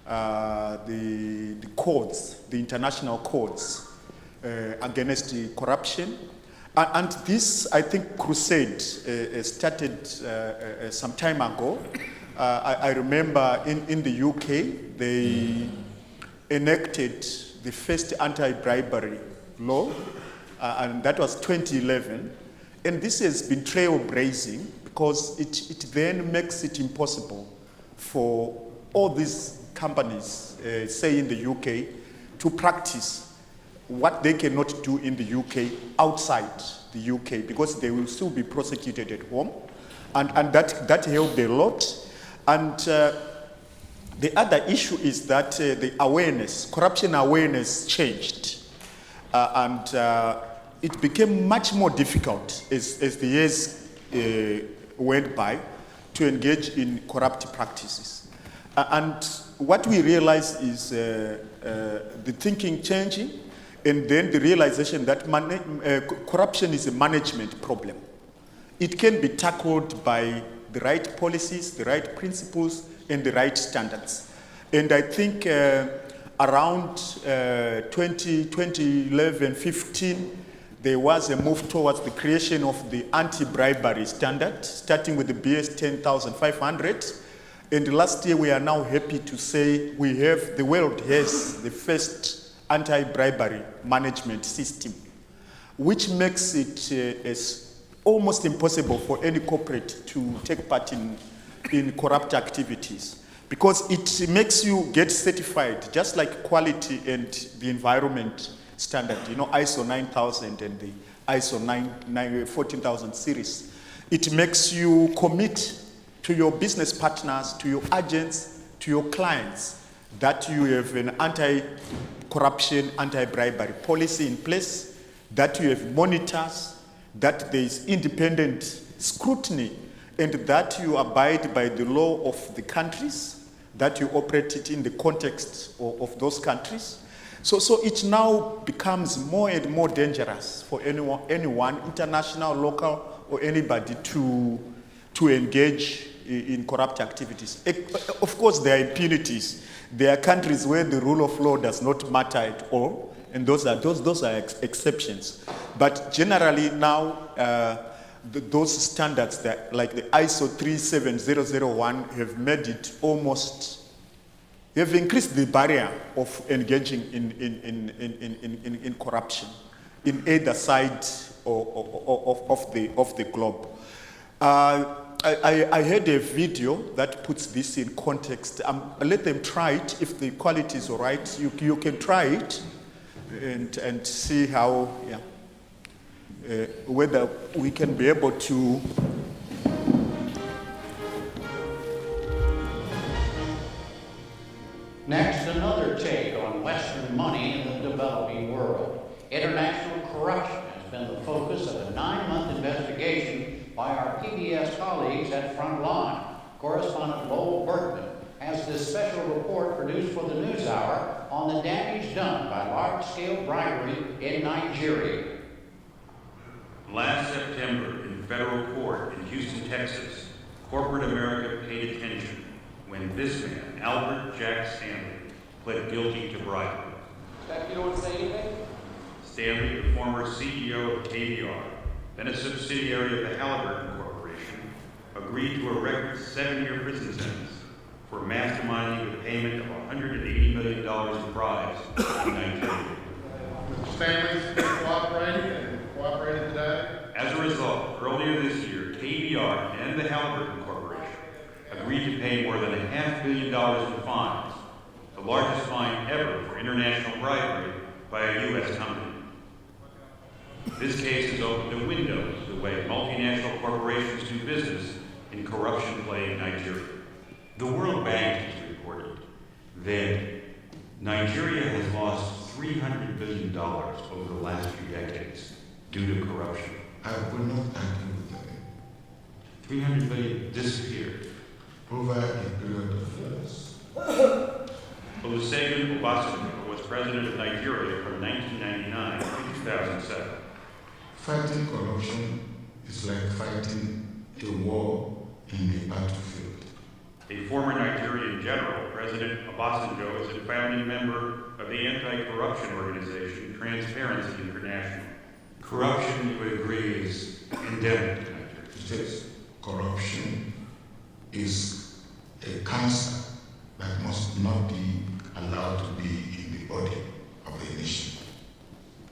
the codes, the international codes against the corruption. And this, I think, crusade started some time ago. I remember in the UK, they enacted the first anti-bribery law, and that was 2011. And this has been trailblazing because it then makes it impossible for all these companies, say in the UK, to practice what they cannot do in the UK outside the UK, because they will still be prosecuted at home. And that helped a lot. And the other issue is that the awareness, corruption awareness changed. And it became much more difficult as the years went by to engage in corrupt practices. And what we realized is the thinking changing, and then the realization that corruption is a management problem. It can be tackled by the right policies, the right principles, and the right standards. And I think around 2011-15, there was a move towards the creation of the anti-bribery standard, starting with the BS 10,500. And last year, we are now happy to say the world has the first anti-bribery management system, which makes it almost impossible for any corporate to take part in corrupt activities, because it makes you get certified, just like quality and the environment standard, ISO 9000 and the ISO 14000 series. It makes you commit to your business partners, to your agents, to your clients, that you have an anti-corruption, anti-bribery policy in place, that you have monitors, that there is independent scrutiny, and that you abide by the law of the countries, that you operate it in the context of those countries. So it now becomes more and more dangerous for anyone, international, local, or anybody to engage in corrupt activities. Of course, there are impunities. There are countries where the rule of law does not matter at all, and those are exceptions. But generally now, those standards that, like the ISO 37001, have made it have increased the barrier of engaging in corruption in either side of the globe. I heard a video that puts this in context. Let them try it. If the quality is all right, you can try it and see how, whether we can be able to. Next, another take on Western money in the developing world. International corruption has been the focus of a 9-month investigation by our PBS colleagues at Frontline. Correspondent Lowell Berkman has this special report produced for the NewsHour on the damage done by large-scale bribery in Nigeria. Last September, in federal court in Houston, Texas, corporate America paid attention when this man, Albert Jack Stanley, pled guilty to bribery. You don't want to say anything? Stanley, the former CEO of KBR, then a subsidiary of the Halliburton Corporation, agreed to a record 7-year prison sentence for masterminding the payment of $180 million in bribes in Nigeria. Mr. Stanley's cooperated today. As a result, earlier this year, KBR and the Halliburton Corporation agreed to pay more than $500 million in fines, the largest fine ever for international bribery by a U.S. company. This case has opened a window to the way multinational corporations do business in corruption-plagued Nigeria. The World Bank has reported that Nigeria has lost $300 billion over the last few decades due to corruption. I will not argue with that. 300 billion disappeared. Over a period of years. Olusegun Obasanjo was president of Nigeria from 1999 to 2007. Fighting corruption is like fighting a war in the battlefield. A former Nigerian general, President Obasanjo is a founding member of the anti-corruption organization Transparency International. Corruption, you would agree, is endemic to Nigeria. Yes, corruption is a cancer that must not be allowed to be in the body of a nation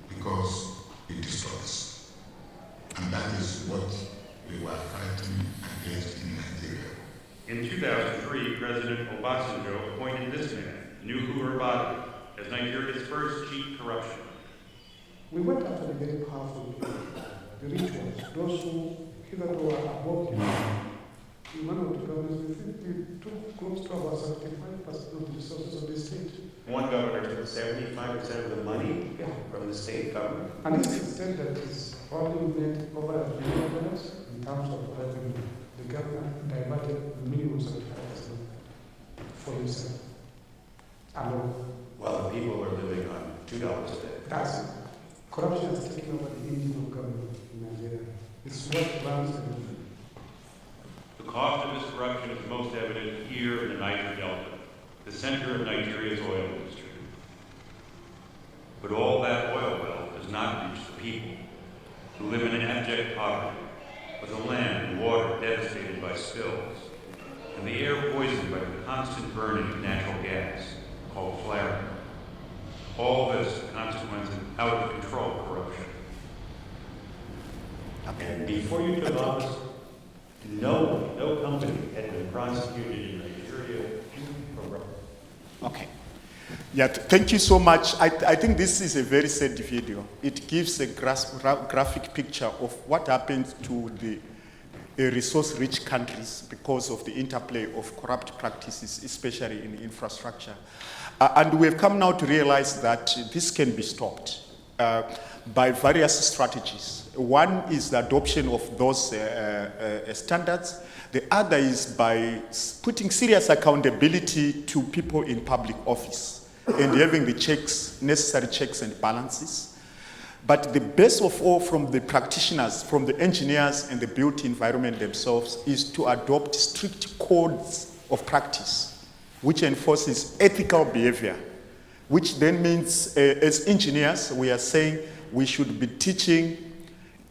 because it destroys. And that is what we were fighting against in Nigeria. In 2003, President Obasanjo appointed this man, Manuhwa, Fadli, as Nigeria's first chief corruption. We went after the very powerful people, the rich ones, those who hitherto are above you. In one of the governments, we took close to about 75% of the resources of the state. One governor took 75% of the money from the state government. And this extent that is probably made over $1 billion in terms of revenue. The government diverted millions of dollars for himself. Alone. While the people are living on $2 a day. That's it. Corruption has taken over the engine of government in Nigeria. It's what runs everything. The cost of this corruption is most evident here in the Niger Delta, the center of Nigeria's oil industry. But all that oil wealth does not reach the people, who live in abject poverty, with the land and water devastated by spills, and the air poisoned by the constant burning of natural gas, called flaring. All this the consequence of out-of-control corruption. And before you took office, no company had been prosecuted in Nigeria for corruption. Okay. Yeah, thank you so much. I think this is a very sad video. It gives a graphic picture of what happens to the resource-rich countries because of the interplay of corrupt practices, especially in infrastructure. And we have come now to realize that this can be stopped by various strategies. One is the adoption of those standards. The other is by putting serious accountability to people in public office and having the necessary checks and balances. But the best of all from the practitioners, from the engineers and the built environment themselves is to adopt strict codes of practice, which enforces ethical behavior, which then means as engineers, we are saying we should be teaching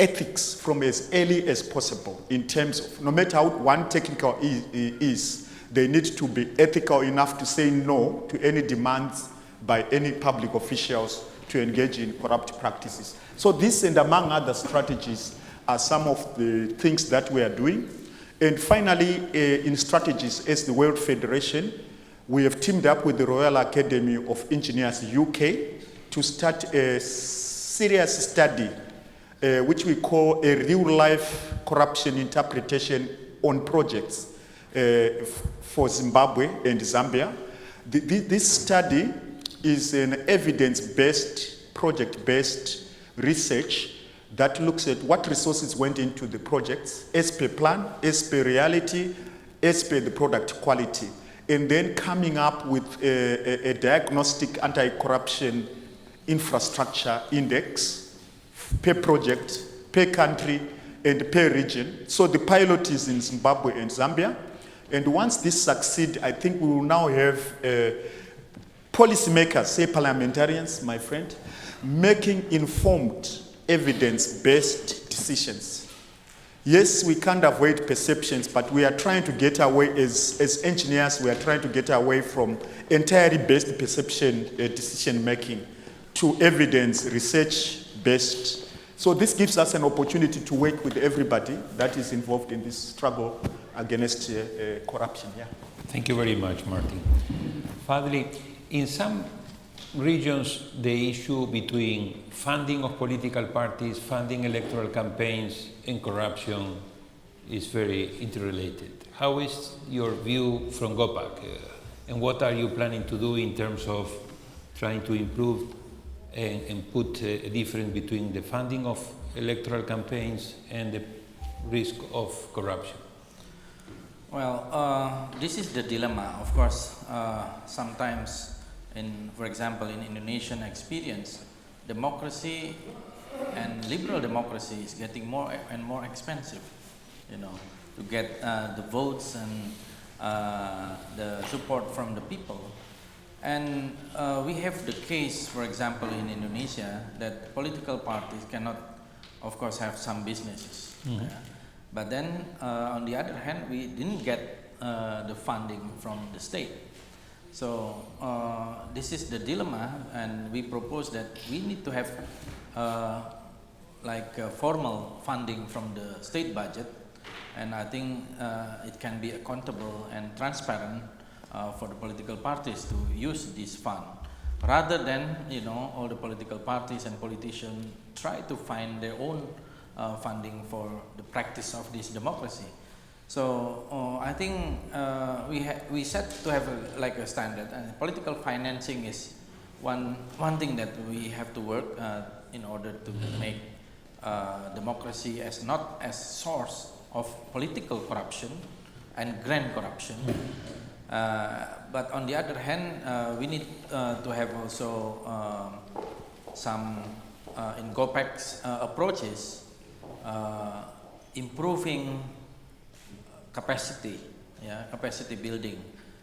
ethics from as early as possible in terms of, no matter how one technical is, they need to be ethical enough to say no to any demands by any public officials to engage in corrupt practices. So this and among other strategies are some of the things that we are doing. And finally, in strategies as the World Federation, we have teamed up with the Royal Academy of Engineers UK to start a serious study which we call a real-life corruption interpretation on projects for Zimbabwe and Zambia. This study is an evidence-based, project-based research that looks at what resources went into the projects as per plan, as per reality, as per the product quality, and then coming up with a diagnostic anti-corruption infrastructure index per project, per country, and per region. So the pilot is in Zimbabwe and Zambia. And once this succeeds, I think we will now have policymakers, say parliamentarians, my friend, making informed, evidence-based decisions. Yes, we can't avoid perceptions, but we are trying to get away, as engineers, we are trying to get away from entirely based perception decision-making to evidence, research-based. So this gives us an opportunity to work with everybody that is involved in this struggle against corruption. Yeah. Thank you very much, Martin. Fadli, in some regions, the issue between funding of political parties, funding electoral campaigns, and corruption is very interrelated. How is your view from Gopac? And what are you planning to do in terms of trying to improve and put a difference between the funding of electoral campaigns and the risk of corruption? Well, this is the dilemma. Of course, sometimes, for example, in Indonesian experience, democracy and liberal democracy is getting more and more expensive, to get the votes and the support from the people. And we have the case, for example, in Indonesia, that political parties cannot, of course, have some businesses. Mm-hmm. But then, on the other hand, we didn't get the funding from the state. So this is the dilemma, and we propose that we need to have formal funding from the state budget, and I think it can be accountable and transparent for the political parties to use this fund, rather than all the political parties and politicians try to find their own funding for the practice of this democracy. So I think we set to have a standard, and political financing is one thing that we have to work in order to make democracy as not as source of political corruption and grand corruption. But on the other hand, we need to have also some in Gopac's approaches, improving capacity building.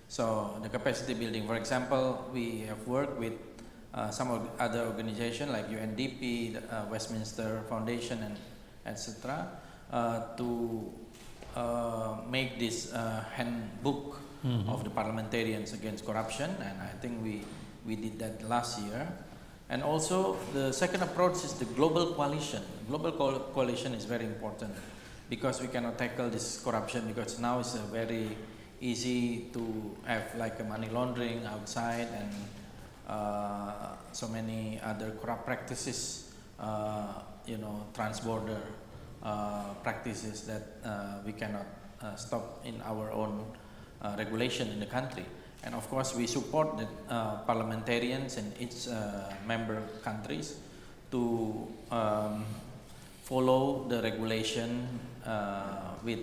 So the capacity building, for example, we have worked with some other organizations like UNDP, the Westminster Foundation, and etc. To make this handbook of the parliamentarians against corruption, and I think we did that last year. And also the second approach is the global coalition. Global coalition is very important, because we cannot tackle this corruption, because now it's very easy to have a money laundering outside and so many other corrupt practices, transborder practices that we cannot stop in our own regulation in the country. And of course, we support the parliamentarians in each member countries to follow the regulation with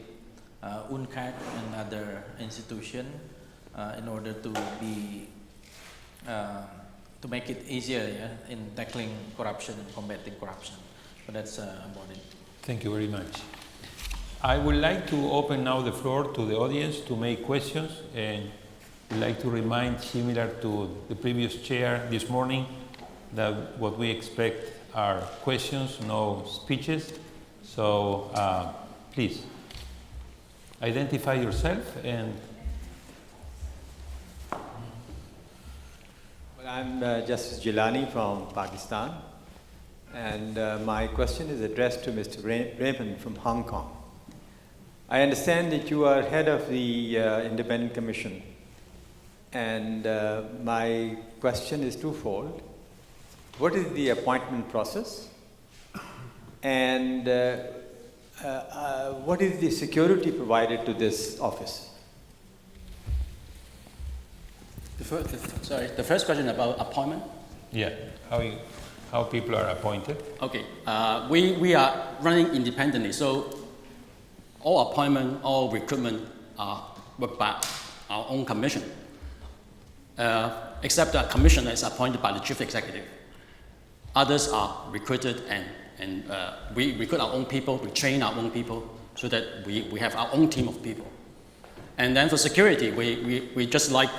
UNCAC and other institutions in order to be to make it easier in tackling corruption and combating corruption. So that's about it. Thank you very much. I would like to open now the floor to the audience to make questions, and I'd like to remind, similar to the previous chair this morning, that what we expect are questions, no speeches. So please, identify yourself and... Well, I'm Justice Jilani from Pakistan, and my question is addressed to Mr. Raymond from Hong Kong. I understand that you are head of the Independent Commission, and my question is twofold. What is the appointment process, and what is the security provided to this office? The first question about appointment? Yeah, how people are appointed. Okay, we are running independently, so all appointment, all recruitment are worked by our own commission, except the commissioner is appointed by the chief executive. Others are recruited, and we recruit our own people, we train our own people, so that we have our own team of people. And then for security, we just like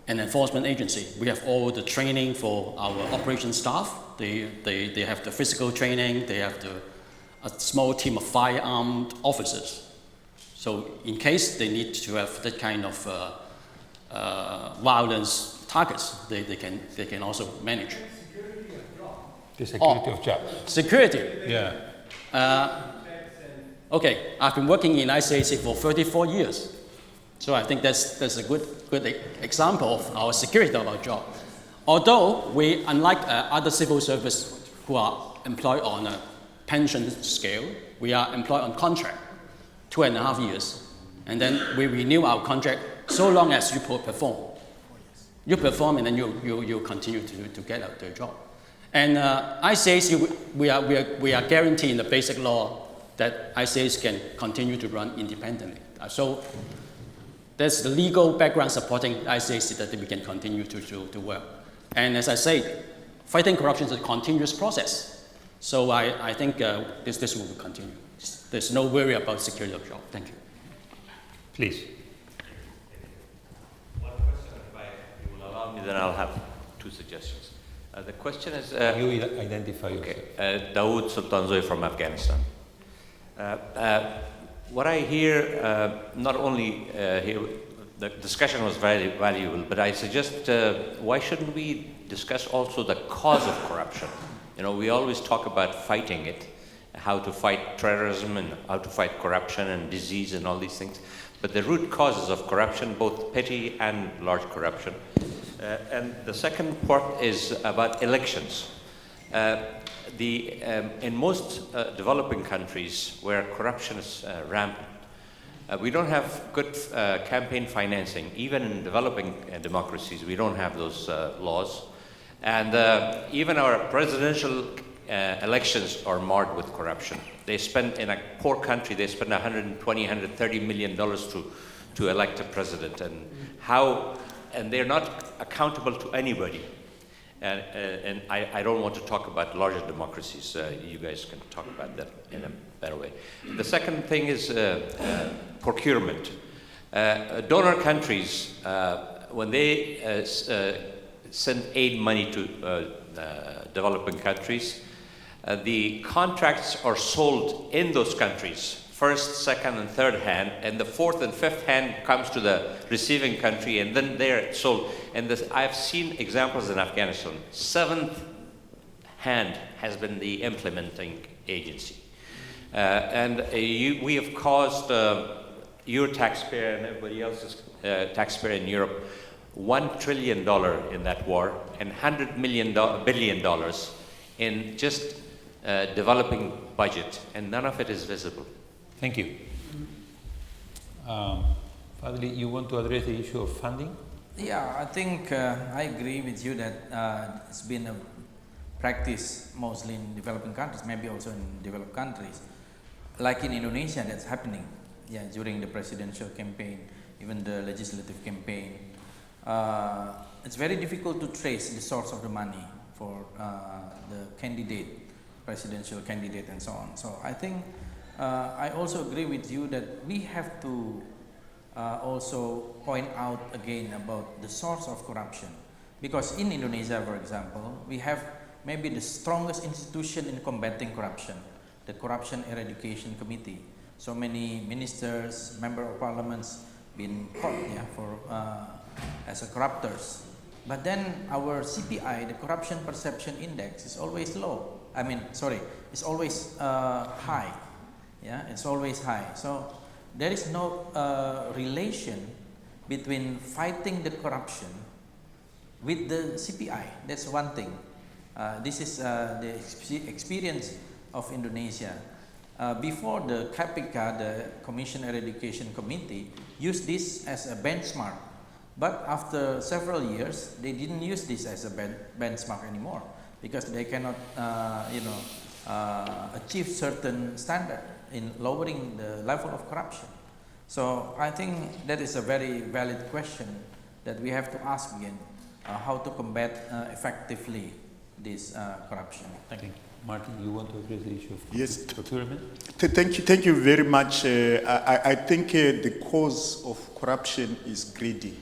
an enforcement agency. We have all the training for our operation staff. They have the physical training, they have a small team of firearmed officers. So in case they need to have that kind of violence targets, they can also manage. The security of jobs. Security. Yeah. Okay, I've been working in ICAC for 34 years. So I think that's a good example of our security of our job. Although we, unlike other civil service who are employed on a pension scale, we are employed on contract, 2.5 years. And then we renew our contract so long as you perform. You perform and then you continue to get out the job. And ICAC, we are guaranteed in the basic law that ICAC can continue to run independently. So there's the legal background supporting ICAC that we can continue to work. And as I said, fighting corruption is a continuous process. So I think this will continue. There's no worry about security of job. Thank you. Please. One question, if you will allow me, then I'll have two suggestions. The question is... you identify yourself. Okay. Dawood Sultanzoy from Afghanistan. What I hear, not only here, the discussion was very valuable, but I suggest why shouldn't we discuss also the cause of corruption? You know, we always talk about fighting it, how to fight terrorism and how to fight corruption and disease and all these things. But the root causes of corruption, both petty and large corruption. And the second part is about elections. In most developing countries where corruption is rampant, we don't have good campaign financing. Even in developing democracies, we don't have those laws. And even our presidential elections are marred with corruption. They spend, in a poor country, they spend $120, $130 million to elect a president. And they're not accountable to anybody. And I don't want to talk about larger democracies. You guys can talk about that in a better way. The second thing is procurement. Donor countries, when they send aid money to developing countries, the contracts are sold in those countries, first, second, and third hand, and the fourth and fifth hand comes to the receiving country, and then they're sold. And I've seen examples in Afghanistan. Seventh hand has been the implementing agency. We have caused your taxpayer and everybody else's taxpayer in Europe $1 trillion in that war and $100 billion in just developing budget, and none of it is visible. Thank you. Fadli, you want to address the issue of funding? Yeah, I think I agree with you that it's been a practice mostly in developing countries, maybe also in developed countries. Like in Indonesia, that's happening. Yeah, during the presidential campaign, even the legislative campaign. It's very difficult to trace the source of the money for the candidate, presidential candidate, and so on. So I think I also agree with you that we have to also point out again about the source of corruption. Because in Indonesia, for example, we have maybe the strongest institution in combating corruption, the Corruption Eradication Committee. So many ministers, members of parliaments been caught for as corruptors. But then our CPI, the Corruption Perception Index, is always low. It's always high. Yeah, it's always high. So there is no relation between fighting the corruption with the CPI. That's one thing. This is the experience of Indonesia. Before the KPK, the Commission Eradication Committee, used this as a benchmark. But after several years, they didn't use this as a benchmark anymore because they cannot, achieve certain standard in lowering the level of corruption. So I think that is a very valid question that we have to ask again, how to combat effectively this corruption. Thank you. Martin, you want to address the issue of yes. procurement? Thank you very much. I think the cause of corruption is greedy.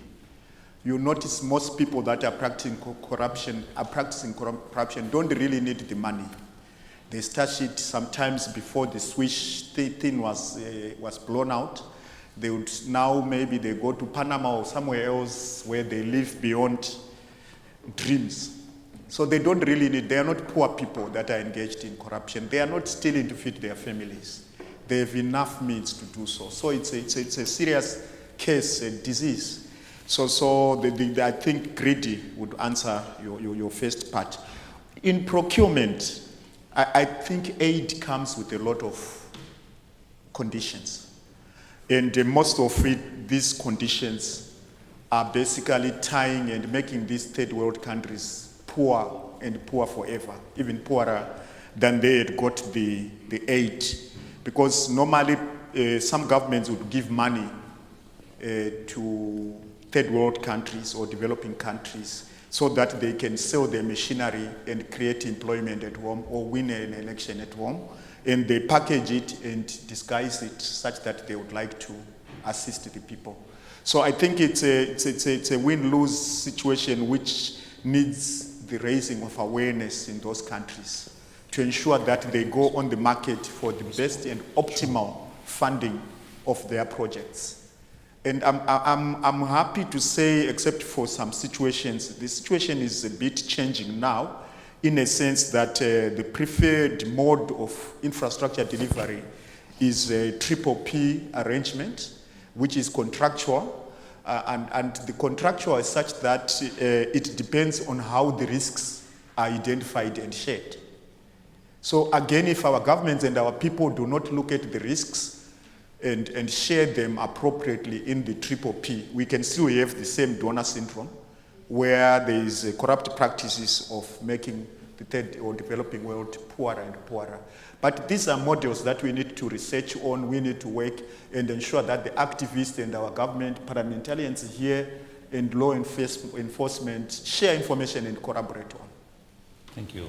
you notice most people that are practicing corruption don't really need the money. They stash it sometimes before the switch thing was blown out. They would now maybe they go to Panama or somewhere else where they live beyond dreams. So they don't really need, they are not poor people that are engaged in corruption. They are not stealing to feed their families. They have enough means to do so. So it's a serious case, a disease. So I think greedy would answer your first part. In procurement, I think aid comes with a lot of conditions. And most of it, these conditions are basically tying and making these third world countries poor and poor forever, even poorer than they had got the aid. Because normally some governments would give money to third world countries or developing countries so that they can sell their machinery and create employment at home or win an election at home. And they package it and disguise it such that they would like to assist the people. So I think it's a win-lose situation which needs the raising of awareness in those countries to ensure that they go on the market for the best and optimal funding of their projects. And I'm happy to say, except for some situations, the situation is a bit changing now in a sense that the preferred mode of infrastructure delivery is a PPP arrangement, which is contractual. And the contractual is such that it depends on how the risks are identified and shared. So again, if our governments and our people do not look at the risks and share them appropriately in the PPP, we can still have the same donor syndrome where there is corrupt practices of making the third or developing world poorer and poorer. But these are models that we need to research on, we need to work and ensure that the activists and our government, parliamentarians here and law enforcement share information and collaborate on. Thank you.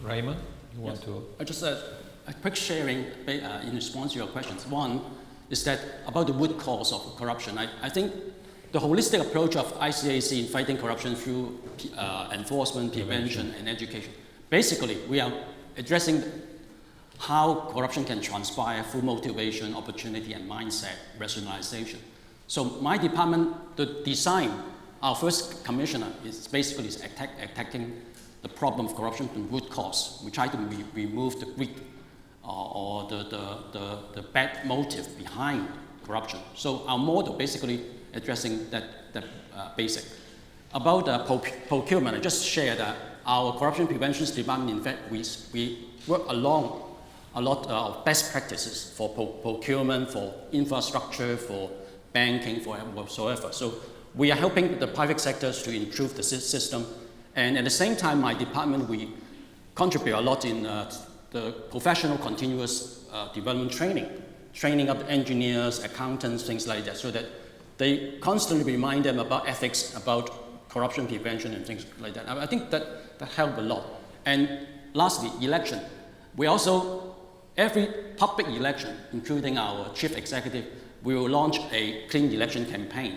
Raymond, you want to? Just a quick sharing in response to your questions. One is that about the root cause of corruption. I think the holistic approach of ICAC in fighting corruption through enforcement, prevention, and education. Basically, we are addressing how corruption can transpire through motivation, opportunity, and mindset rationalization. So my department, the design, our first commissioner is basically attacking the problem of corruption from root cause. We try to remove the greed or the bad motive behind corruption. So our model basically addressing that basic. About procurement, I just shared that our corruption prevention department, in fact, we work along a lot of best practices for procurement, for infrastructure, for banking, for whatsoever. So we are helping the private sectors to improve the system. And at the same time, my department, we contribute a lot in the professional continuous development training of the engineers, accountants, things like that, so that they constantly remind them about ethics, about corruption prevention and things like that. I think that helped a lot. And lastly, election. We also, every public election, including our chief executive, we will launch a clean election campaign,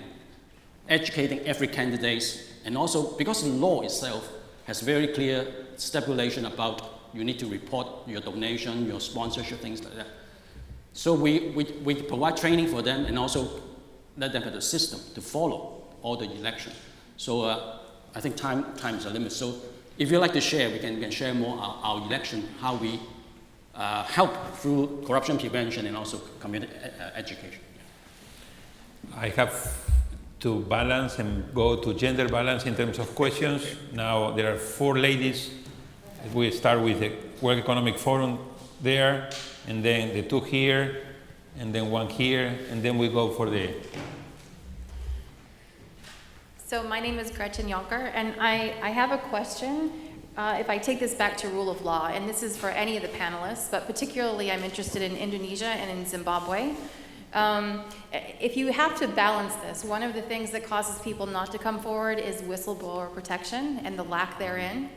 educating every candidate, and also because the law itself has very clear stipulation about you need to report your donation, your sponsorship, things like that. So we provide training for them and also let them have the system to follow all the election. So I think time is a limit. So if you'd like to share, we can share more our election, how we help through corruption prevention and also community education. I have to balance and go to gender balance in terms of questions. Now there are 4 ladies. We start with the World Economic Forum there, and then the 2 here, and then 1 here, and then we go for the... So my name is Gretchen Jonker, and I have a question. If I take this back to rule of law, and this is for any of the panelists, but particularly I'm interested in Indonesia and in Zimbabwe. If you have to balance this, one of the things that causes people not to come forward is whistleblower protection and the lack therein.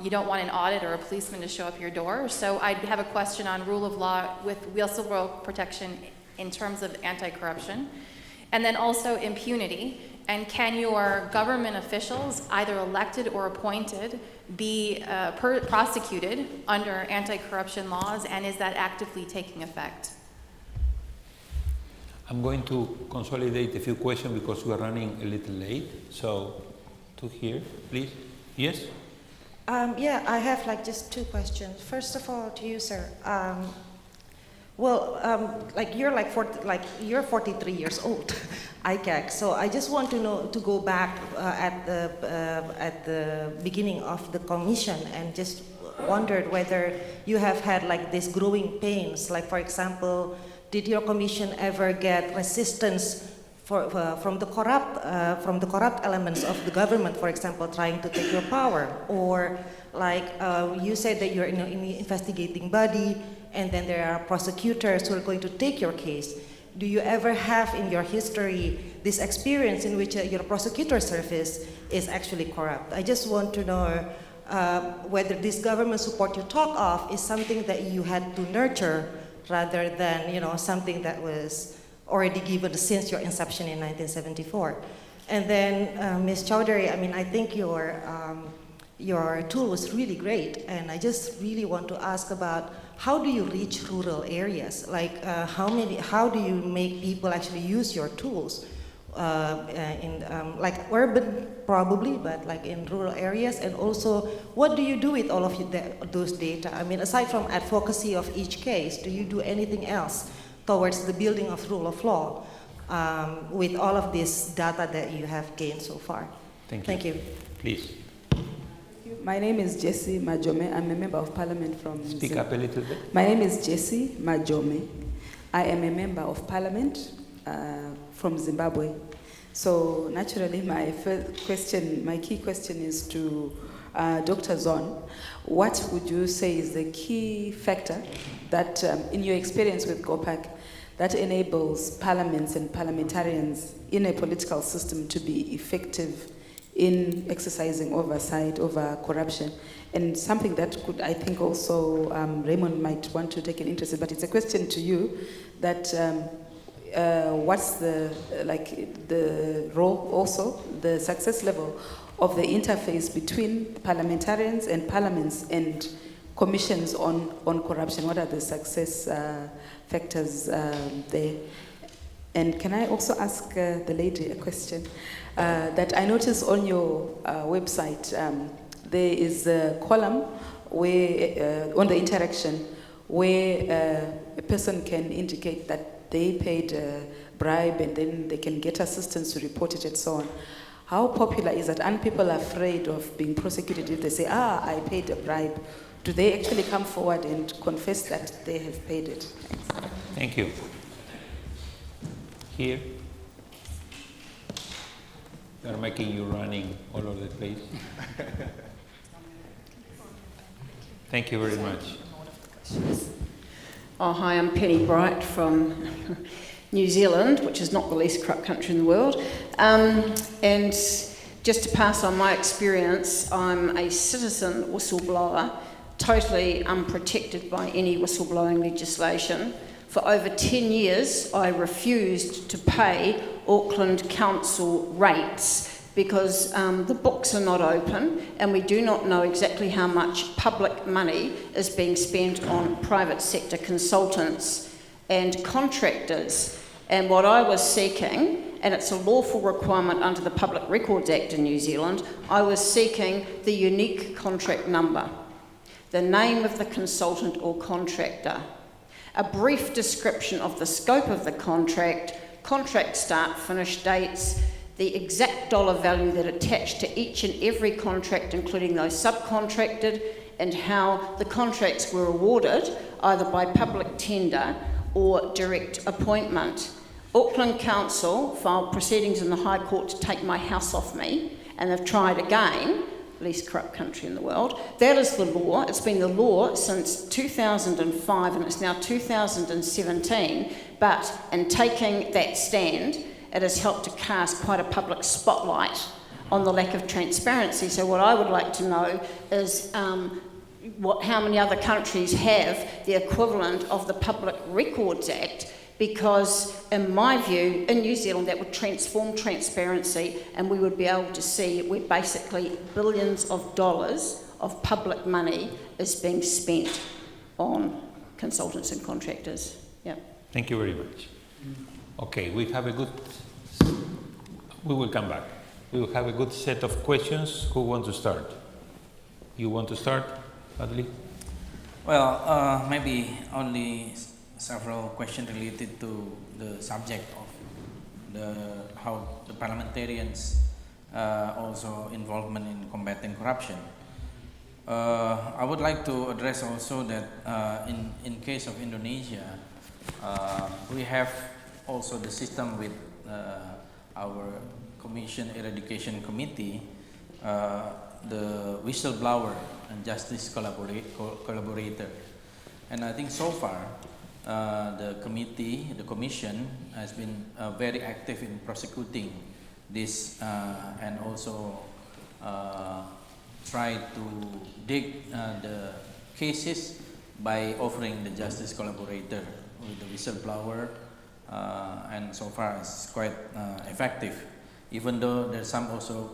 You don't want an audit or a policeman to show up your door. So I have a question on rule of law with whistleblower protection in terms of anti-corruption. And then also impunity. And can your government officials, either elected or appointed, be prosecuted under anti-corruption laws, and is that actively taking effect? I'm going to consolidate a few questions because we are running a little late. So, to here, please. Yes? Yeah, I have like just two questions. First of all, to you, sir. Like you're 43 years old, ICAC. So I just want to know, to go back at the beginning of the commission, and just wondered whether you have had like these growing pains. Like, for example, did your commission ever get resistance from the corrupt elements of the government, for example, trying to take your power? Or like you said that you're in an investigating body, and then there are prosecutors who are going to take your case. Do you ever have in your history this experience in which your prosecutor service is actually corrupt? I just want to know whether this government support you talk of is something that you had to nurture rather than, you know, something that was already given since your inception in 1974. And then, Ms. Chowdhury, I mean, I think your tool was really great, and I just really want to ask about how do you reach rural areas? Like, how do you make people actually use your tools in like urban probably, but like in rural areas? And also, what do you do with all of those data? I mean, aside from advocacy of each case, do you do anything else towards the building of rule of law with all of this data that you have gained so far? Thank you. Thank you. Please. My name is Jessie Majome. I'm a member of parliament from... Speak up a little bit. My name is Jessie Majome. I am a member of parliament from Zimbabwe. So naturally, my key question is to Dr. Zon. What would you say is the key factor that, in your experience with Gopac, that enables parliaments and parliamentarians in a political system to be effective in exercising oversight over corruption? And something that could, I think also Raymond might want to take an interest in, but it's a question to you, that what's the role also, the success level of the interface between parliamentarians and parliaments and commissions on corruption? What are the success factors there? And can I also ask the lady a question? That I noticed on your website, there is a column where, on the interaction, where a person can indicate that they paid a bribe and then they can get assistance to report it and so on. How popular is that? Aren't people afraid of being prosecuted if they say, I paid a bribe? Do they actually come forward and confess that they have paid it? Thanks. Thank you. Here. They're making you running all over the place. Thank you very much. Oh, hi, I'm Penny Bright from New Zealand, which is not the least corrupt country in the world. And just to pass on my experience, I'm a citizen whistleblower, totally unprotected by any whistleblowing legislation. For over 10 years, I refused to pay Auckland Council rates because the books are not open and we do not know exactly how much public money is being spent on private sector consultants and contractors. And what I was seeking, and it's a lawful requirement under the Public Records Act in New Zealand, I was seeking the unique contract number, the name of the consultant or contractor, a brief description of the scope of the contract, contract start, finish dates, the exact dollar value that attached to each and every contract, including those subcontracted, and how the contracts were awarded, either by public tender or direct appointment. Auckland Council filed proceedings in the High Court to take my house off me, and they've tried again, least corrupt country in the world. That is the law. It's been the law since 2005 and it's now 2017, but in taking that stand, it has helped to cast quite a public spotlight on the lack of transparency. So what I would like to know is how many other countries have the equivalent of the Public Records Act, because in my view, in New Zealand, that would transform transparency and we would be able to see where basically billions of dollars of public money is being spent on consultants and contractors. Yeah. Thank you very much. Okay, we will come back. We will have a good set of questions. Who wants to start? You want to start, Fadli? Well, maybe only several questions related to the subject of how the parliamentarians also involvement in combating corruption. I would like to address also that in case of Indonesia, we have also the system with our Commission Eradication Committee, the Whistleblower and Justice Collaborator. And I think so far, the commission has been very active in prosecuting this and also try to dig the cases by offering the justice collaborator with the whistleblower, and so far it's quite effective, even though there's some also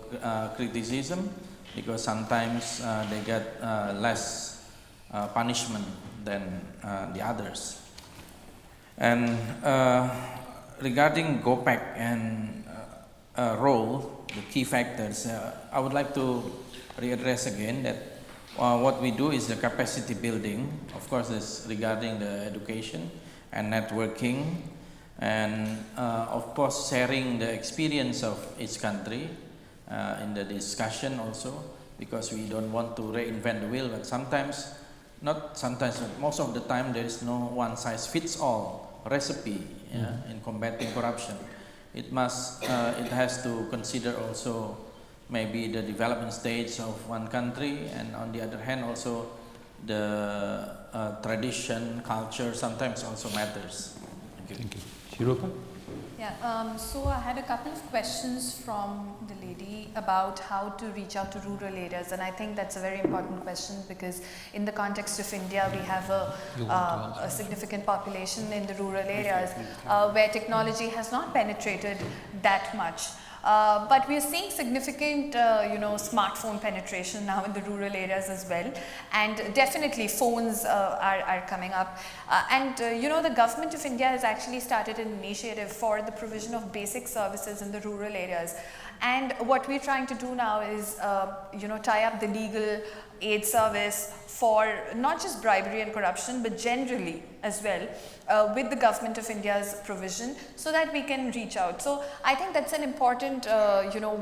criticism because sometimes they get less punishment than the others. And regarding Gopac and role, the key factors, I would like to readdress again that what we do is the capacity building. Of course, this regarding the education and networking, and of course sharing the experience of each country in the discussion also, because we don't want to reinvent the wheel, but sometimes, not sometimes, but most of the time there is no one size fits all recipe in combating corruption. It has to consider also maybe the development stage of one country, and on the other hand also the tradition, culture sometimes also matters. Thank you. Sreerupa? Yeah, so I had a couple of questions from the lady about how to reach out to rural areas, and I think that's a very important question because in the context of India we have a significant population in the rural areas where technology has not penetrated that much. But we are seeing significant, smartphone penetration now in the rural areas as well, and definitely phones are coming up. The government of India has actually started an initiative for the provision of basic services in the rural areas. And what we're trying to do now is, tie up the legal aid service for not just bribery and corruption, but generally as well with the government of India's provision, so that we can reach out. So I think that's an important,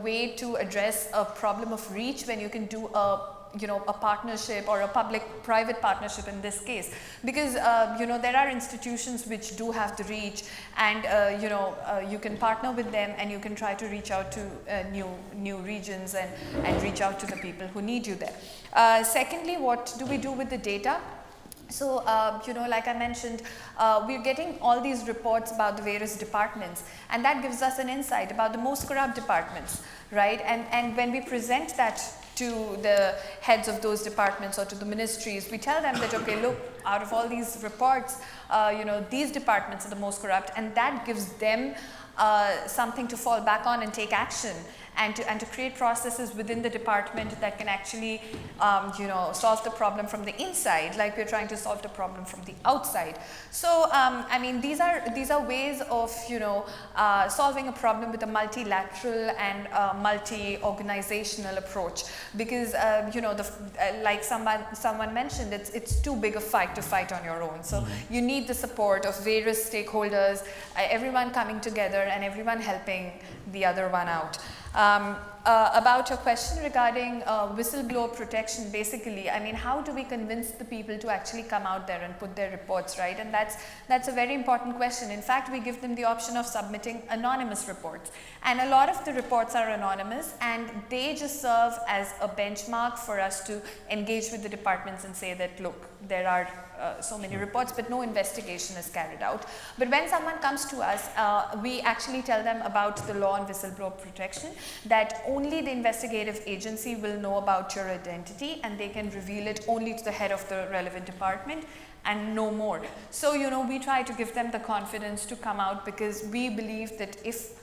way to address a problem of reach when you can do a partnership or a public-private partnership in this case, because there are institutions which do have the reach, and you can partner with them and you can try to reach out to new regions and reach out to the people who need you there. Secondly, what do we do with the data? So, like I mentioned, we're getting all these reports about the various departments, and that gives us an insight about the most corrupt departments, right? And when we present that to the heads of those departments or to the ministries, we tell them that, okay, look, out of all these reports, these departments are the most corrupt, and that gives them something to fall back on and take action, and to create processes within the department that can actually, solve the problem from the inside, like we're trying to solve the problem from the outside. So, these are ways of, solving a problem with a multilateral and multi-organizational approach, because, like someone mentioned, it's too big a fight to fight on your own. So you need the support of various stakeholders, everyone coming together and everyone helping the other one out. About your question regarding whistleblower protection, basically, how do we convince the people to actually come out there and put their reports, right? And that's a very important question. In fact, we give them the option of submitting anonymous reports. And a lot of the reports are anonymous, and they just serve as a benchmark for us to engage with the departments and say that, look, there are so many reports, but no investigation is carried out. But when someone comes to us, we actually tell them about the law on whistleblower protection, that only the investigative agency will know about your identity and they can reveal it only to the head of the relevant department and no more. So, you know, we try to give them the confidence to come out because we believe that if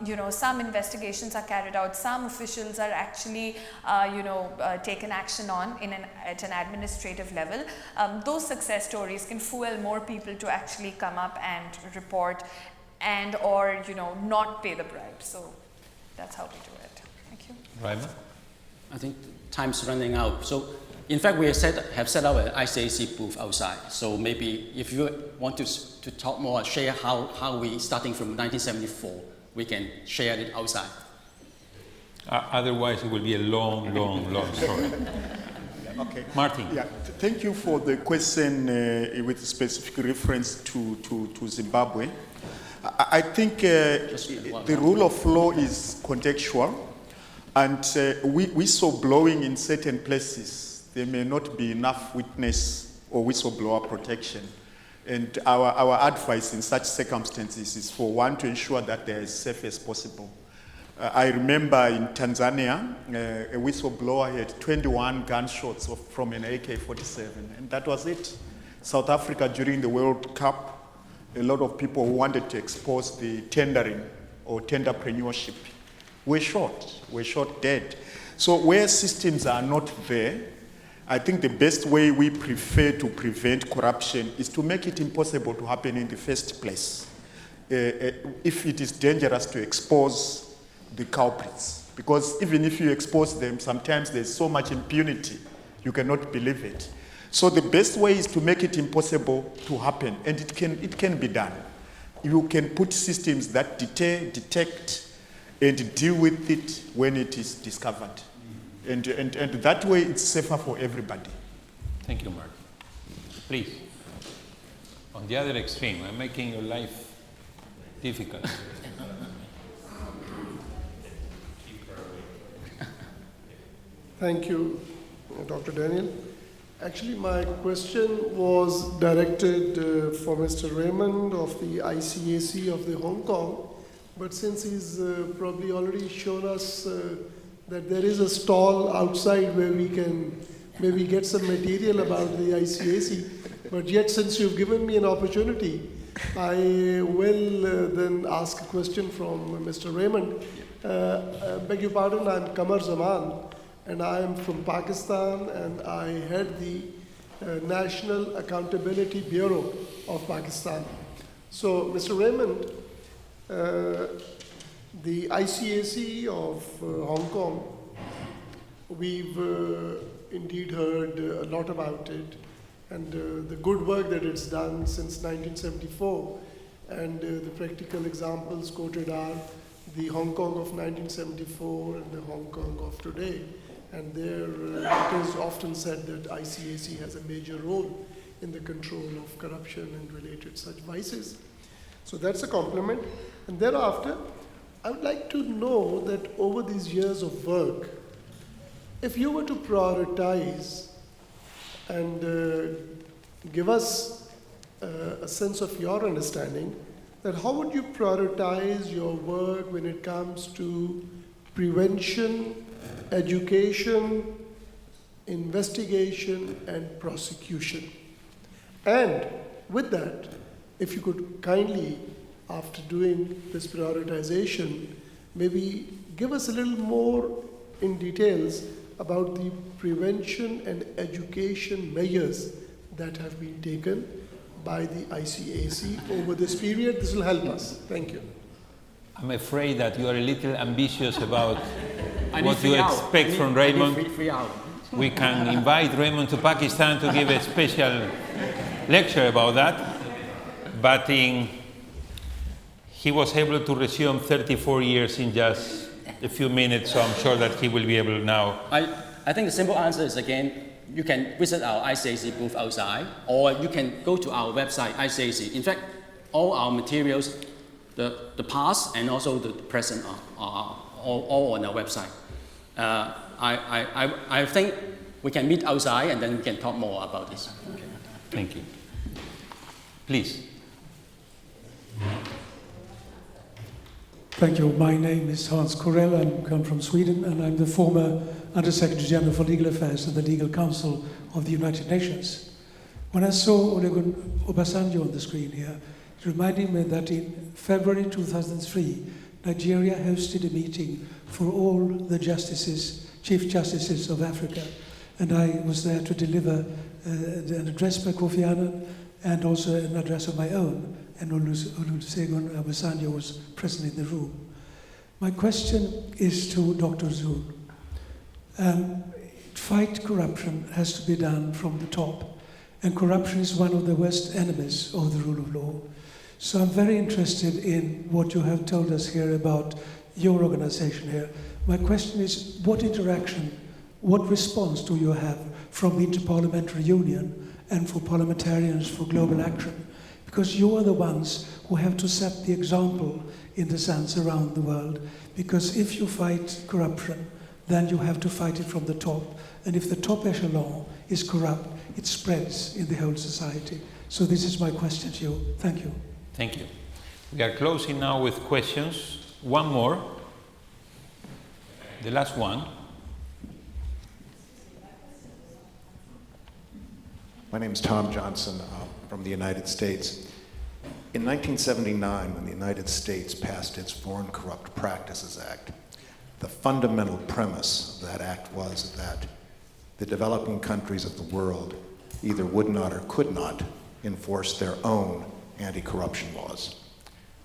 you know, some investigations are carried out, some officials are actually, taken action on at an administrative level. Those success stories can fuel more people to actually come up and report and or, you know, not pay the bribe. So that's how we do it. Thank you. Raymond? I think time's running out. So in fact, we have set up an ICAC booth outside. So maybe if you want to talk more, share how we, starting from 1974, we can share it outside. Otherwise, it will be a long story. Okay. Martin. Yeah, thank you for the question with specific reference to Zimbabwe. I think the rule of law is contextual, and whistleblowing in certain places, there may not be enough witness or whistleblower protection. And our advice in such circumstances is for one to ensure that they are as safe as possible. I remember in Tanzania, a whistleblower had 21 gunshots from an AK-47, and that was it. South Africa, during the World Cup, a lot of people who wanted to expose the tendering or tenderpreneurship were shot dead. So where systems are not there, I think the best way we prefer to prevent corruption is to make it impossible to happen in the first place. If it is dangerous to expose the culprits, because even if you expose them, sometimes there's so much impunity, you cannot believe it. So the best way is to make it impossible to happen, and it can be done. You can put systems that deter, detect, and deal with it when it is discovered. And that way it's safer for everybody. Thank you, Mark. Please. On the other extreme, I'm making your life difficult. Thank you, Dr. Daniel. Actually, my question was directed for Mr. Raymond of the ICAC of the Hong Kong, but since he's probably already shown us that there is a stall outside where we can maybe get some material about the ICAC, but yet since you've given me an opportunity, I will then ask a question from Mr. Raymond. Beg your pardon, I'm Kamar Zaman, and I am from Pakistan, and I head the National Accountability Bureau of Pakistan. So, Mr. Raymond, the ICAC of Hong Kong, we've indeed heard a lot about it, and the good work that it's done since 1974, and the practical examples quoted are the Hong Kong of 1974 and the Hong Kong of today. And there it is often said that ICAC has a major role in the control of corruption and related such vices. So that's a compliment. And thereafter, I would like to know that over these years of work, if you were to prioritize and give us a sense of your understanding, that how would you prioritize your work when it comes to prevention, education, investigation, and prosecution? And with that, if you could kindly, after doing this prioritization, maybe give us a little more in details about the prevention and education measures that have been taken by the ICAC over this period. This will help us. Thank you. I'm afraid that you are a little ambitious about what you expect from Raymond. We can invite Raymond to Pakistan to give a special lecture about that. But he was able to resume 34 years in just a few minutes, so I'm sure that he will be able now. I think the simple answer is, again, you can visit our ICAC booth outside, or you can go to our website, ICAC. In fact, all our materials, the past and also the present are all on our website. I think we can meet outside and then we can talk more about this. Okay. Thank you. Please. Thank you. My name is Hans Corell. I come from Sweden, and I'm the former Under-Secretary General for Legal Affairs at the Legal Council of the United Nations. When I saw Olusegun Obasanjo on the screen here, it reminded me that in February 2003, Nigeria hosted a meeting for all the justices, chief justices of Africa, and I was there to deliver an address by Kofi Annan and also an address of my own, and Olusegun Obasanjo was present in the room. My question is to Dr. Zul. Fight corruption has to be done from the top, and corruption is one of the worst enemies of the rule of law. So I'm very interested in what you have told us here about your organization here. My question is, what interaction, what response do you have from the Inter-Parliamentary Union and for Parliamentarians for Global Action? Because you are the ones who have to set the example in the sense around the world. Because if you fight corruption, then you have to fight it from the top. And if the top echelon is corrupt, it spreads in the whole society. So this is my question to you. Thank you. Thank you. We are closing now with questions. One more. The last one. My name is Tom Johnson from the United States. In 1979, when the United States passed its Foreign Corrupt Practices Act, the fundamental premise of that act was that the developing countries of the world either would not or could not enforce their own anti-corruption laws.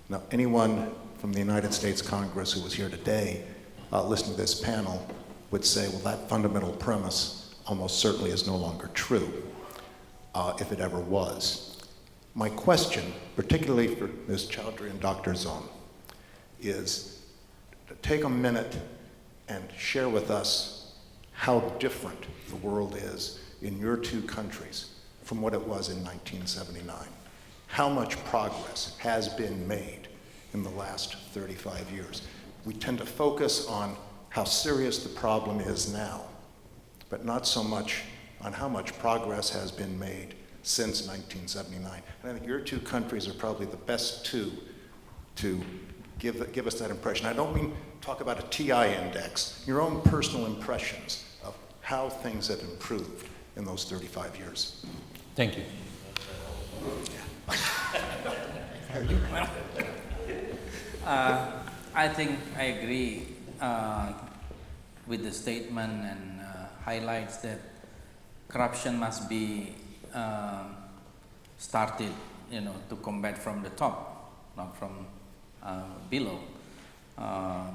Now, anyone from the United States Congress who was here today listening to this panel would say, well, that fundamental premise almost certainly is no longer true, if it ever was. My question, particularly for Ms. Chowdhury and Dr. Zon, is to take a minute and share with us how different the world is in your two countries from what it was in 1979. How much progress has been made in the last 35 years? We tend to focus on how serious the problem is now, but not so much on how much progress has been made since 1979. And I think your two countries are probably the best two to give us that impression. I don't mean talk about a TI index, your own personal impressions of how things have improved in those 35 years. Thank you. I think I agree with the statement and highlights that corruption must be started, to combat from the top, not from below,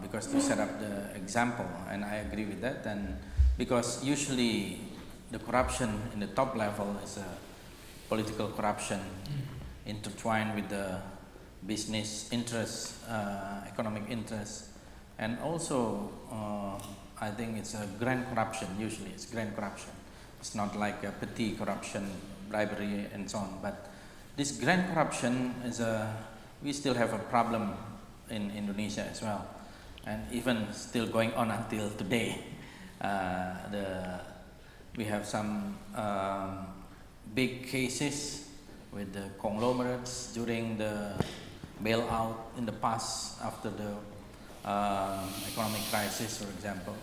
because to set up the example, and I agree with that. And because usually the corruption in the top level is a political corruption intertwined with the business interests, economic interests, and also I think it's a grand corruption. Usually it's grand corruption. It's not like a petty corruption, bribery and so on, but this grand corruption is we still have a problem in Indonesia as well, and even still going on until today. We have some big cases with the conglomerates during the bailout in the past after the economic crisis, for example,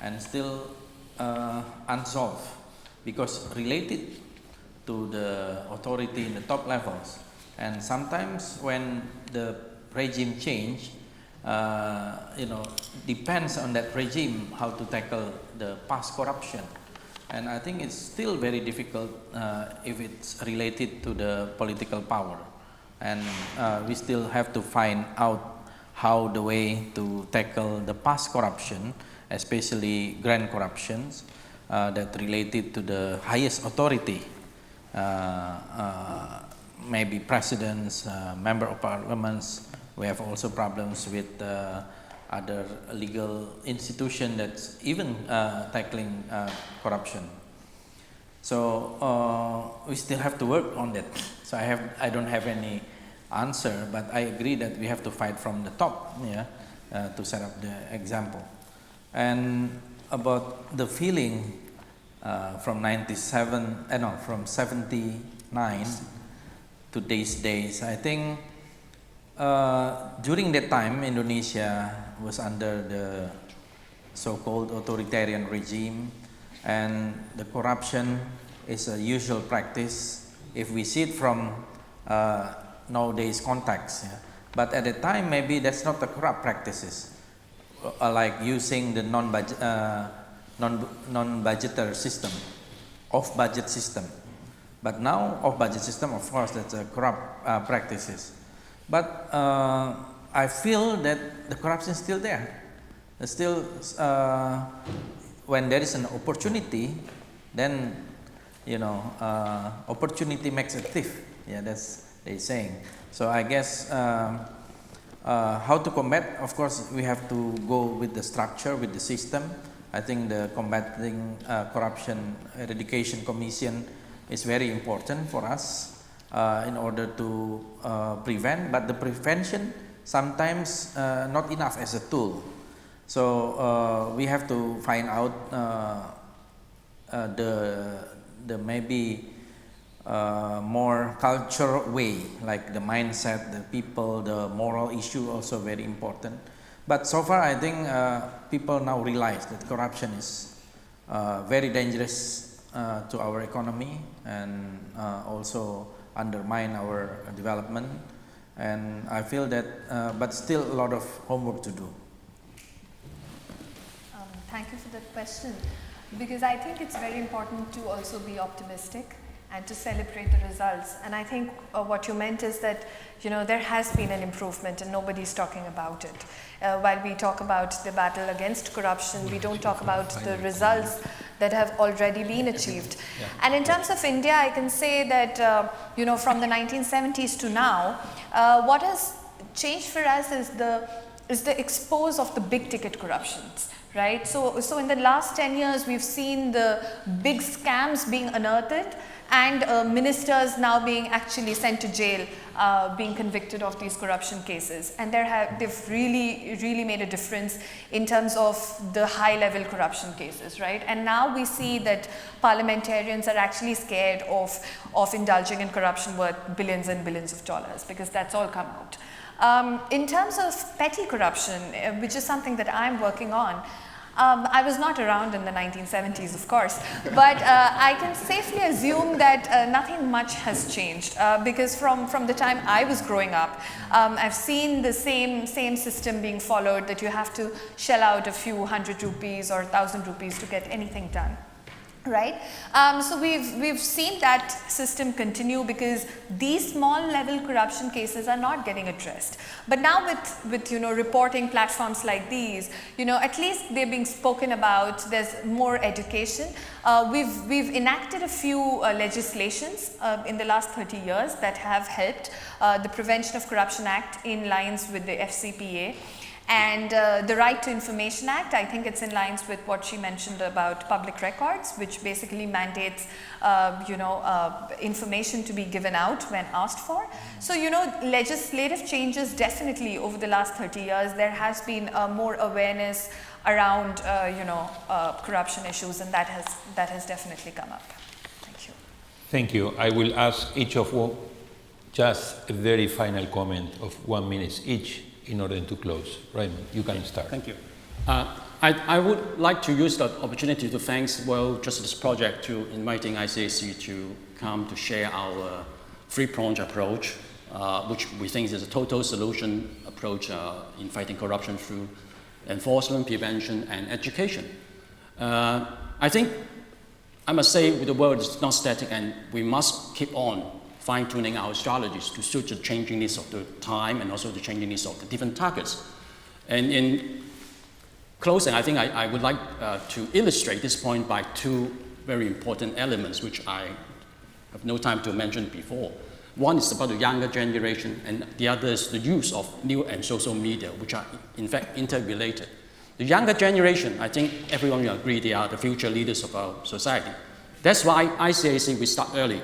and still unsolved because related to the authority in the top levels. And sometimes when the regime change, depends on that regime how to tackle the past corruption. And I think it's still very difficult if it's related to the political power. And we still have to find out how the way to tackle the past corruption, especially grand corruptions that related to the highest authority, maybe presidents, member of parliaments. We have also problems with other legal institution that's even tackling corruption. So we still have to work on that. So I don't have any answer, but I agree that we have to fight from the top, to set up the example. And about the feeling from 79 to these days, I think during that time, Indonesia was under the so-called authoritarian regime, and the corruption is a usual practice if we see it from nowadays context. Yeah. But at the time, maybe that's not the corrupt practices, like using the non-budgeter system, off-budget system. But now, off-budget system, of course, that's a corrupt practices. But I feel that the corruption is still there. There's still, when there is an opportunity, then, opportunity makes a thief. Yeah, that's they're saying. So I guess how to combat, of course, we have to go with the structure, with the system. I think the Combating Corruption Eradication Commission is very important for us in order to prevent, but the prevention sometimes not enough as a tool. So we have to find out the maybe more cultural way, like the mindset, the people, the moral issue also very important. But so far I think people now realize that corruption is very dangerous to our economy and also undermine our development. And I feel that, but still a lot of homework to do. Thank you for that question, because I think it's very important to also be optimistic and to celebrate the results. And I think what you meant is that, there has been an improvement and nobody's talking about it. While we talk about the battle against corruption, we don't talk about the results that have already been achieved. Yeah. And in terms of India, I can say that, from the 1970s to now, what has changed for us is the expose of the big ticket corruptions. Right? So in the last 10 years, we've seen the big scams being unearthed and ministers now being actually sent to jail, being convicted of these corruption cases. And they've really made a difference in terms of the high-level corruption cases, right? And now we see that parliamentarians are actually scared of indulging in corruption worth billions and billions of dollars, because that's all come out. In terms of petty corruption, which is something that I'm working on, I was not around in the 1970s, of course, but I can safely assume that nothing much has changed, because from the time I was growing up, I've seen the same system being followed, that you have to shell out a few 100 rupees or 1,000 rupees to get anything done. Right? So we've seen that system continue, because these small level corruption cases are not getting addressed. But now with reporting platforms like these, at least they're being spoken about, there's more education. We've enacted a few legislations in the last 30 years that have helped. The Prevention of Corruption Act in lines with the FCPA. And the Right to Information Act, I think it's in lines with what she mentioned about public records, which basically mandates, information to be given out when asked for. So, legislative changes definitely over the last 30 years, there has been more awareness around, corruption issues, and that has definitely come up. Thank you. Thank you. I will ask each of you just a very final comment of 1 minute each, in order to close. Raymond, you can start. Thank you. I would like to use the opportunity to thank World Justice Project to inviting ICAC to come to share our three-pronged approach, which we think is a total solution approach in fighting corruption through enforcement, prevention, and education. I think I must say the world is not static, and we must keep on fine-tuning our strategies to suit the changing needs of the time and also the changing needs of the different targets. And in closing, I think I would like to illustrate this point by two very important elements, which I have no time to mention before. One is about the younger generation, and the other is the use of new and social media, which are in fact interrelated. The younger generation, I think everyone will agree, they are the future leaders of our society. That's why ICAC, we start early.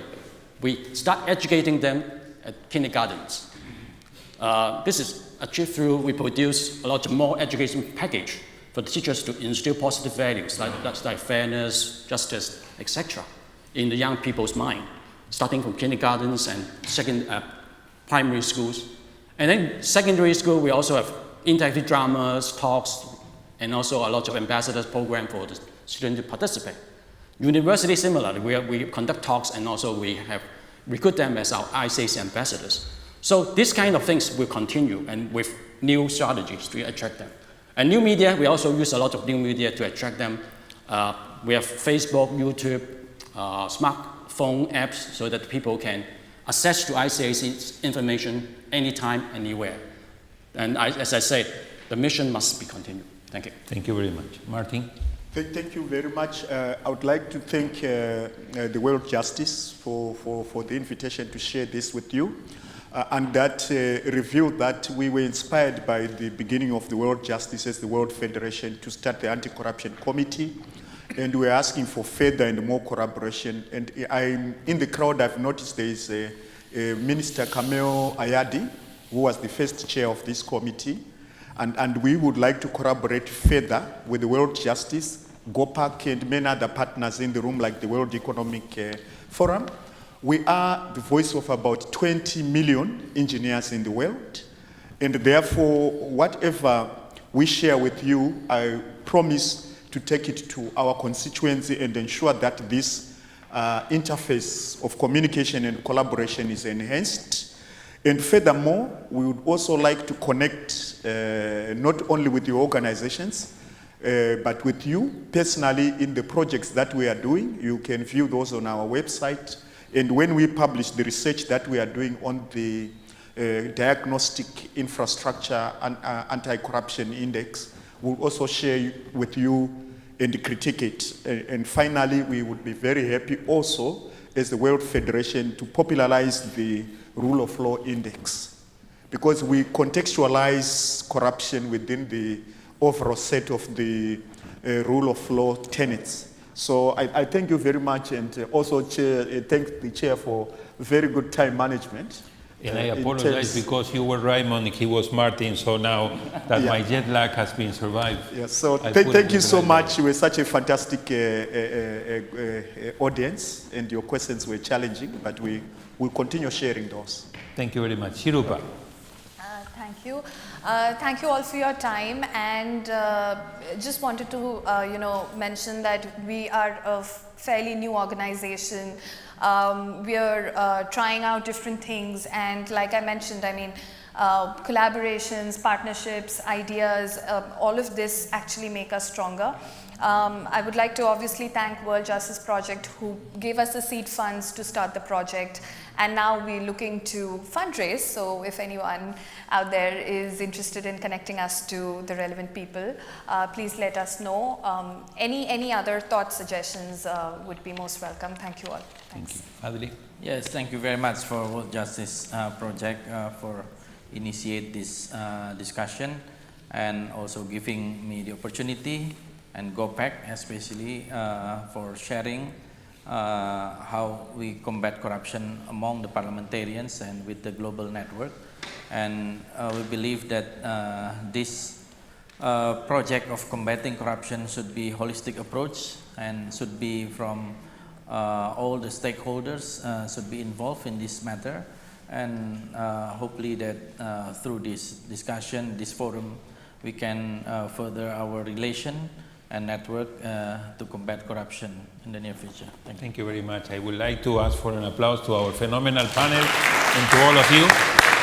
We start educating them at kindergartens. This is achieved through, we produce a lot more education package for the teachers to instill positive values like fairness, justice, etc. in the young people's mind, starting from kindergartens and primary schools. And then secondary school, we also have interactive dramas, talks, and also a lot of ambassadors program for the students to participate. University, similarly, we conduct talks and also we have recruit them as our ICAC ambassadors. So this kind of things will continue and with new strategies to attract them. And new media, we also use a lot of new media to attract them. We have Facebook, YouTube, smartphone apps so that people can access to ICAC's information anytime, anywhere. And as I said, the mission must be continued. Thank you. Thank you very much. Martin? Thank you very much. I would like to thank the World Justice for the invitation to share this with you. And that review that we were inspired by the beginning of the World Justice as the World Federation to start the Anti-Corruption Committee. And we're asking for further and more collaboration. And I'm in the crowd, I've noticed there is a Minister Kameo Ayadi, who was the first chair of this committee. And we would like to collaborate further with the World Justice, Gopac, and many other partners in the room, like the World Economic Forum. We are the voice of about 20 million engineers in the world. And therefore, whatever we share with you, I promise to take it to our constituency and ensure that this interface of communication and collaboration is enhanced. And furthermore, we would also like to connect not only with your organizations, but with you personally in the projects that we are doing. You can view those on our website. And when we publish the research that we are doing on the diagnostic infrastructure and anti-corruption index, we'll also share with you and critique it. And finally, we would be very happy also as the World Federation to popularize the Rule of Law Index, because we contextualize corruption within the overall set of the Rule of Law tenets. So I thank you very much, and also thank the chair for very good time management. And I apologize because you were Raymond, he was Martin, so now that my jet lag has been survived. Yeah, so thank you so much. You were such a fantastic audience, and your questions were challenging, but we will continue sharing those. Thank you very much. Sreerupa. Thank you. Thank you all for your time, and just wanted to mention that we are a fairly new organization. We are trying out different things, and like I mentioned, I mean, collaborations, partnerships, ideas, all of this actually make us stronger. I would like to obviously thank World Justice Project, who gave us the seed funds to start the project, and now we're looking to fundraise. So if anyone out there is interested in connecting us to the relevant people, please let us know. Any other thoughts, suggestions would be most welcome. Thank you all. Thanks. Thank you. Fadli? Yes, thank you very much for World Justice Project for initiate this discussion and also giving me the opportunity, and Gopac especially for sharing how we combat corruption among the parliamentarians and with the global network. And we believe that this project of combating corruption should be a holistic approach and should be from all the stakeholders should be involved in this matter. And hopefully that through this discussion, this forum, we can further our relation and network to combat corruption in the near future. Thank you very much. I would like to ask for an applause to our phenomenal panel and to all of you.